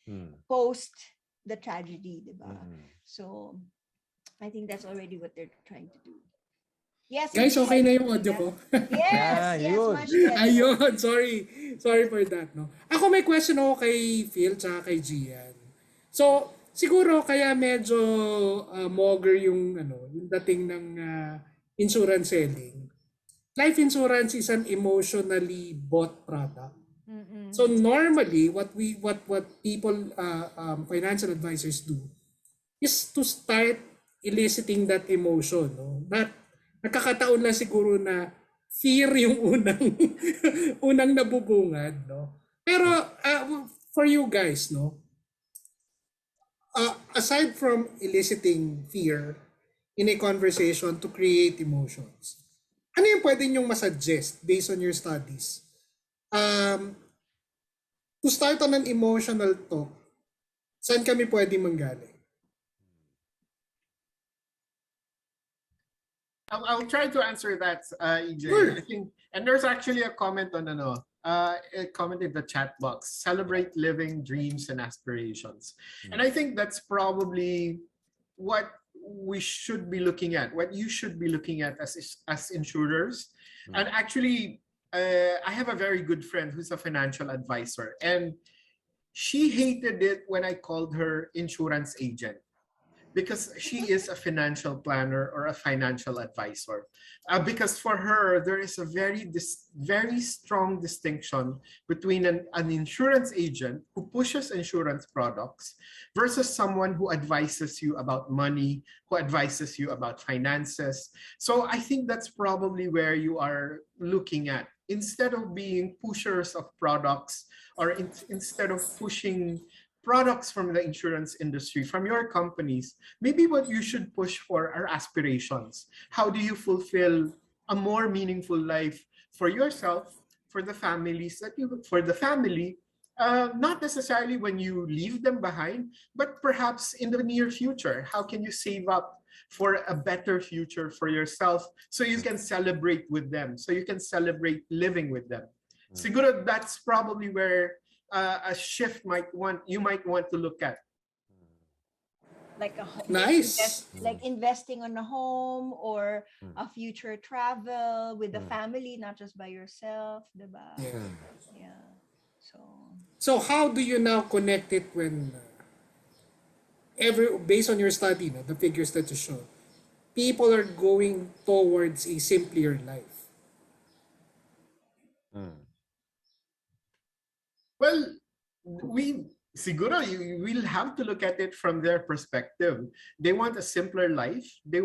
post the tragedy, diba? So, I think that's already what they're trying to do. Yes, guys, okay na yung audio ko? Yes, much better. Ayun, sorry for that, no? Ako may question ako kay Phil tsaka kay Gian. So, siguro kaya medyo mogger yung dating ng insurance selling. Life insurance is an emotionally bought product. So normally, what people, financial advisors do, is to start eliciting that emotion. No? Nakakataon lang siguro na fear yung unang nabubungad. No? Pero for you guys, no, aside from eliciting fear in a conversation to create emotions, ano yung pwede nyong masuggest based on your studies? To start on an emotional talk, saan kami pwede manggaling? I'll try to answer that, EJ. Sure. I think, and there's actually a comment on a comment in the chat box. Celebrate living dreams and aspirations. And I think that's probably what we should be looking at, what you should be looking at as insurers. And actually, I have a very good friend who's a financial advisor, and she hated it when I called her insurance agent because she is a financial planner or a financial advisor. Because for her, there is a very strong distinction between an insurance agent who pushes insurance products versus someone who advises you about money, who advises you about finances. So I think that's probably where you are looking at. Instead of being pushers of products, or instead of pushing products from the insurance industry, from your companies, maybe what you should push for are aspirations. How do you fulfill a more meaningful life for yourself, for the families that you, for the family, not necessarily when you leave them behind, but perhaps in the near future. How can you save up for a better future for yourself so you can celebrate with them, so you can celebrate living with them? Siguro that's probably where a shift you might want to look at. Like Nice. like investing on a home or a future travel with the family, not just by yourself, diba? Yeah. So how do you now connect it when based on your study, no, the figures that you showed, people are going towards a simpler life? Well, siguro you will have to look at it from their perspective. They want a simpler life. They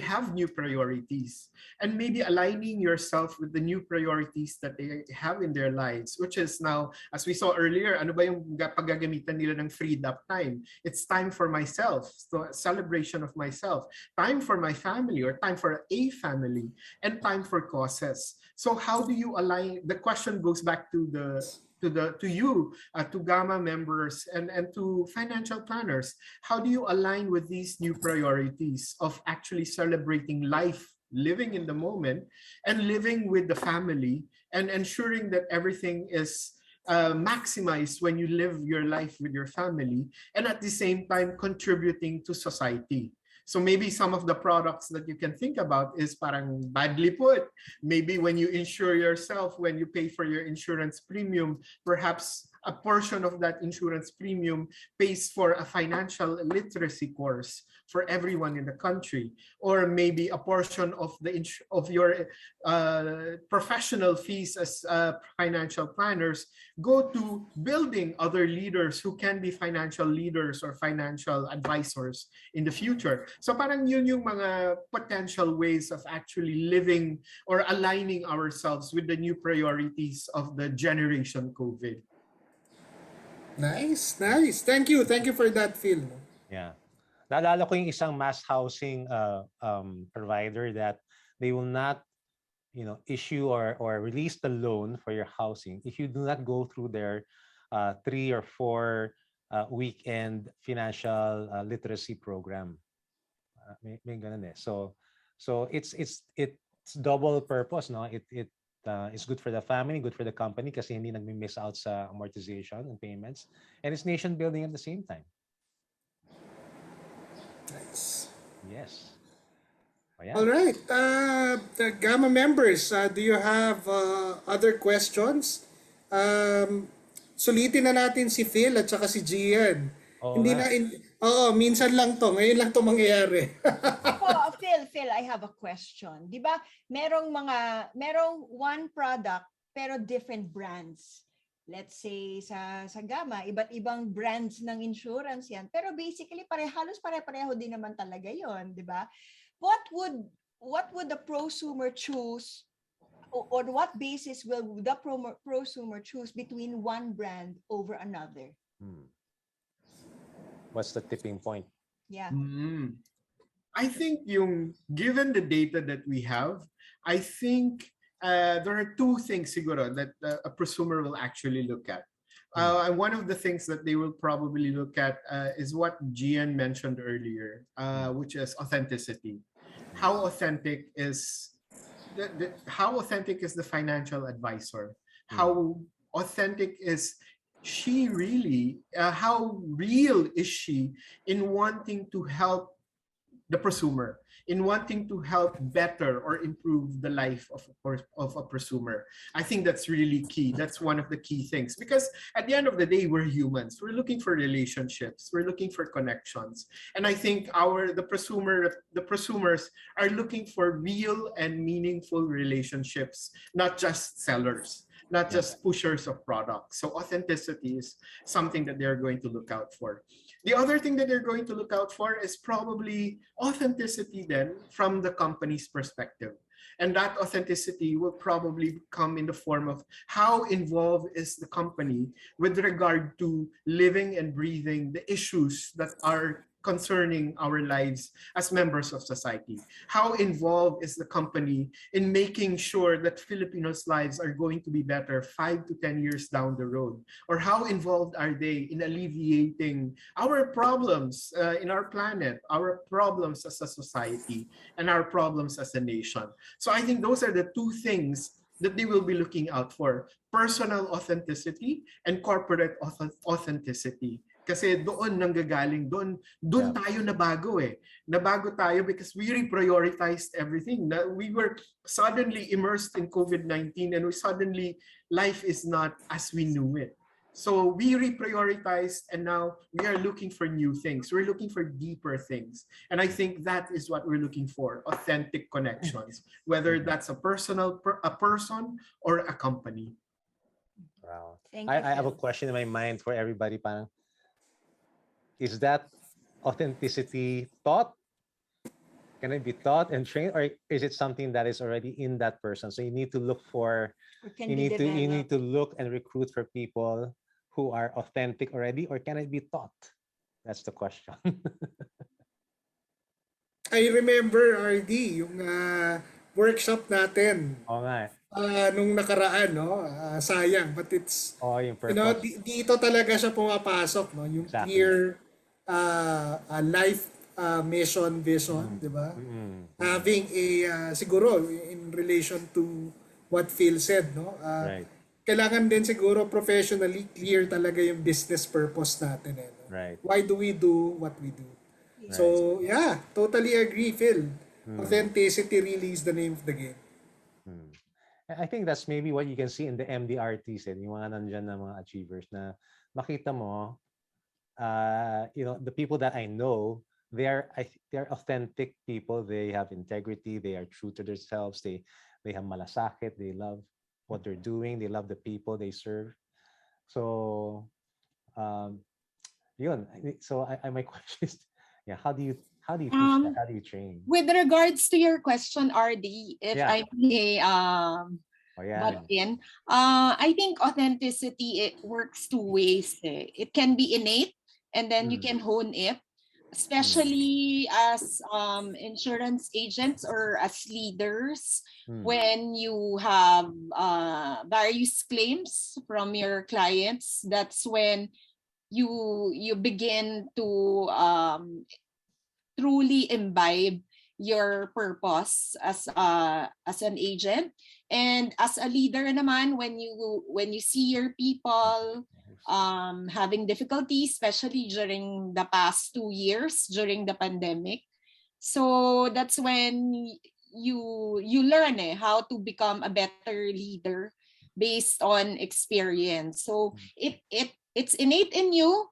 have new priorities, and maybe aligning yourself with the new priorities that they have in their lives, which is now, as we saw earlier, ano ba yung paggagamitan nila ng freed up time? It's time for myself, so a celebration of myself, time for my family or time for a family, and time for causes. So how do you align? The question goes back to you, to Gamma members and to financial planners. How do you align with these new priorities of actually celebrating life, living in the moment, and living with the family, and ensuring that everything is maximized when you live your life with your family, and at the same time contributing to society? So maybe some of the products that you can think about is parang badly put. Maybe when you insure yourself, when you pay for your insurance premium, perhaps a portion of that insurance premium pays for a financial literacy course for everyone in the country, or maybe a portion of your professional fees as financial planners go to building other leaders who can be financial leaders or financial advisors in the future. So parang yun yung mga potential ways of actually living or aligning ourselves with the new priorities of the generation COVID. Nice. Thank you for that, Phil. Yeah. Naalala ko yung isang mass housing provider that they will not, issue or release the loan for your housing if you do not go through their 3 or 4 weekend financial literacy program. May ganun eh. So it's double purpose, no? It's good for the family, good for the company kasi hindi nagmi-miss out sa amortization and payments, and it's nation building at the same time. Nice. Yes. Oh, yeah. All right. The Gamma members, do you have other questions? Sulitin na natin si Phil at saka si Gian. Minsan lang to. Ngayon lang to mangyayari. Phil, I have a question. Di ba, merong one product pero different brands. Let's say sa Gamma, iba't ibang brands ng insurance yan. Pero basically, halos pare-pareho din naman talaga yon, di ba? What would the prosumer choose, or what basis will the prosumer choose between one brand over another? What's the tipping point? Yeah. I think given the data that we have, I think there are two things siguro that a prosumer will actually look at. And one of the things that they will probably look at is what Gian mentioned earlier, which is authenticity. How authentic is the financial advisor? How authentic is she really? How real is she in wanting to help the prosumer, in wanting to help better or improve the life of a prosumer. I think that's really key. That's one of the key things, because at the end of the day, we're humans. We're looking for relationships. We're looking for connections. And I think the prosumers are looking for real and meaningful relationships, not just sellers, not just pushers of products. So authenticity is something that they're going to look out for. The other thing that they're going to look out for is probably authenticity then from the company's perspective. And that authenticity will probably come in the form of how involved is the company with regard to living and breathing the issues that are concerning our lives as members of society. How involved is the company in making sure that Filipinos' lives are going to be better 5 to 10 years down the road? Or how involved are they in alleviating our problems in our planet, our problems as a society, and our problems as a nation? So I think those are the two things that they will be looking out for: personal authenticity and corporate authenticity. Kasi doon nanggagaling, doon tayo nabago eh. Nabago tayo because we reprioritized everything. We were suddenly immersed in COVID-19 and life is not as we knew it. So we reprioritized and now we are looking for new things. We're looking for deeper things. And I think that is what we're looking for: authentic connections, whether that's a person or a company. Wow. Thank I you, have a Phil. question in my mind for everybody. Parang, is that authenticity taught? Can it be taught and trained, or is it something that is already in that person? So you need to look for, Or can you be need developed. to look and recruit for people who are authentic already, or can it be taught? That's the question. I remember, RD, yung workshop natin Oo nga. nung nakaraan, no? Sayang, but it's, Oh, yung you know, purpose. dito talaga siya pumapasok, no? Yung Exactly. clear life mission, vision, di ba? Having a, siguro, in relation to what Phil said, no? Right. Kailangan din siguro professionally clear talaga yung business purpose natin. Eh, no? Right. Why do we do what we do? Right. So, yeah, totally agree, Phil. Authenticity really is the name of the game. I think that's maybe what you can see in the MDRTs, yung mga nandyan na mga achievers na makita mo, you know, the people that I know, they're authentic people. They have integrity. They are true to themselves. They have malasakit. They love what they're doing. They love the people they serve. So, yun. So my question is, yeah, how do you teach that? How do you train? With regards to your question, RD, if Yeah. I may Oh, yeah. butt in, I think authenticity, it works two ways. Eh. It can be innate and then you can hone it, especially as insurance agents or as leaders. When you have various claims from your clients, that's when you begin to truly imbibe your purpose as an agent, and as a leader naman, when you see your people having difficulty, especially during the past 2 years during the pandemic, so that's when you learn how to become a better leader based on experience. So it's innate in you.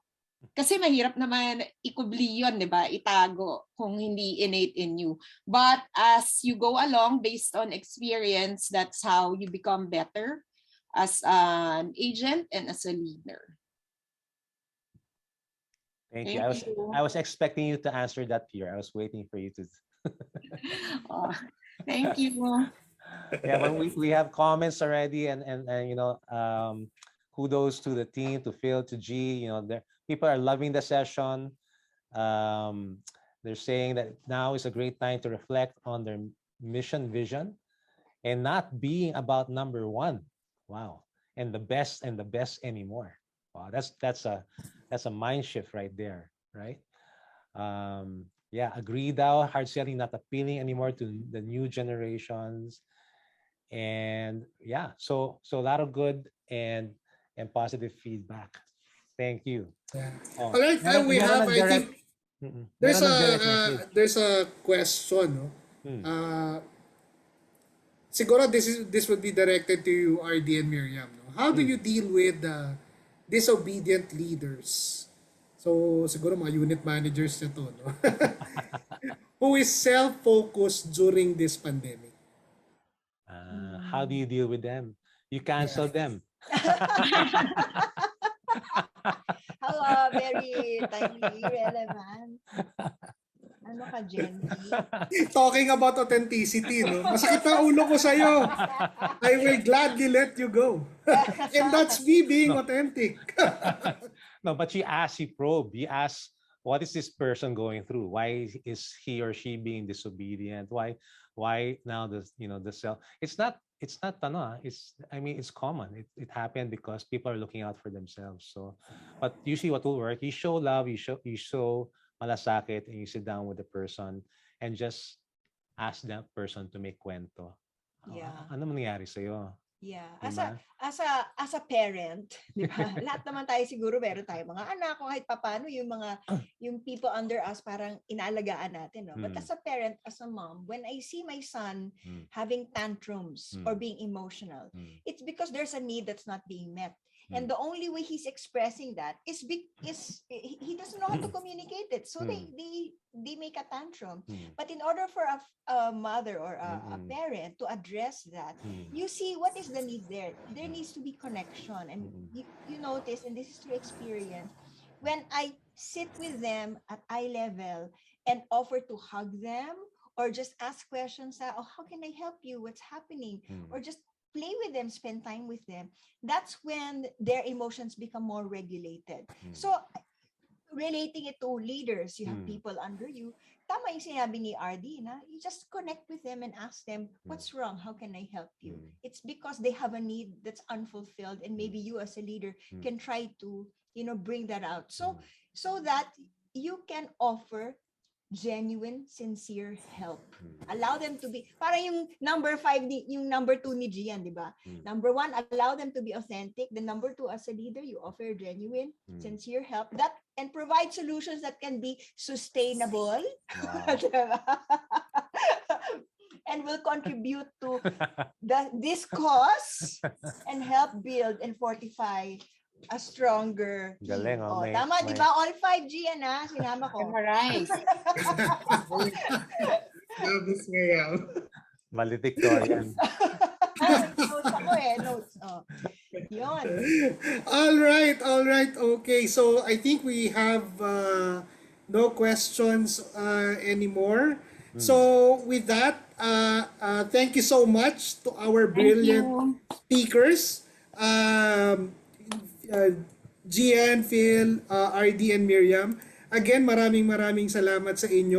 Kasi mahirap naman ikubli yun, di ba? Itago kung hindi innate in you. But as you go along, based on experience, that's how you become better as an agent and as a leader. Thank you. I was expecting you to answer that, Pierre. I was waiting for you to. Thank you. Yeah, but we have comments already, and you know, kudos to the team, to Phil, to G. You know, people are loving the session. They're saying that now is a great time to reflect on their mission, vision, and not being about number one. Wow, and the best anymore. Wow, that's a mind shift right there, right? Yeah, agree thou, hard selling not appealing anymore to the new generations. And yeah, so a lot of good and positive feedback. Thank you. Yeah. Oh, All right, we have, I think, There's Meron nag-direct message. there's a question, no? Siguro this would be directed to you, Ardy and Miriam, no? How do you deal with disobedient leaders? So siguro mga unit managers na to, no? Who is self-focused during this pandemic? How do you deal with them? You cancel them. Hello, very timely, relevant. Ano ka, Gen Z? Talking about authenticity, no? Masakit na ulo ko sa'yo. I will gladly let you go. And that's me being authentic. No, but you ask, you probe, you ask, what is this person going through? Why is he or she being disobedient? Why now the self? It's not it's common. It happened because people are looking out for themselves. So, but usually what will work, you show love, you show malasakit, and you sit down with the person and just ask that person to make kwento. Yeah. Ano mangyari sa'yo? Yeah. Diba? As a parent, di ba? Lahat naman tayo siguro meron tayo mga anak, kung kahit papaano yung people under us parang inaalagaan natin, no? But as a parent, as a mom, when I see my son having tantrums or being emotional, it's because there's a need that's not being met. And the only way he's expressing that is he doesn't know how to communicate it. So they make a tantrum. But in order for a mother or a parent to address that, you see what is the need there. There needs to be connection. And you notice, and this is through experience, when I sit with them at eye level and offer to hug them or just ask questions, how can I help you? What's happening? Or just play with them, spend time with them, that's when their emotions become more regulated. So, relating it to leaders, you have people under you, tama yung sinabi ni Ardy, na you just connect with them and ask them, what's wrong? How can I help you? It's because they have a need that's unfulfilled, and maybe you as a leader can try to, bring that out. So that you can offer genuine, sincere help. Allow them to be, parang yung number 5, yung number 2 ni Gian, di ba? Number 1, allow them to be authentic. The number 2, as a leader, you offer genuine, sincere help and provide solutions that can be sustainable. Wow. And will contribute to this cause and help build and fortify a stronger team. Galing, Tama, di ba? All 5 Gian, sinama ko. Memorize. Havas Media. Valedictorian. Notes ako notes. Yun. All right. Okay, so I think we have no questions anymore. So with that, thank you so much to our brilliant speakers. Gian, Phil, Ardy and Miriam. Again, maraming salamat sa inyo.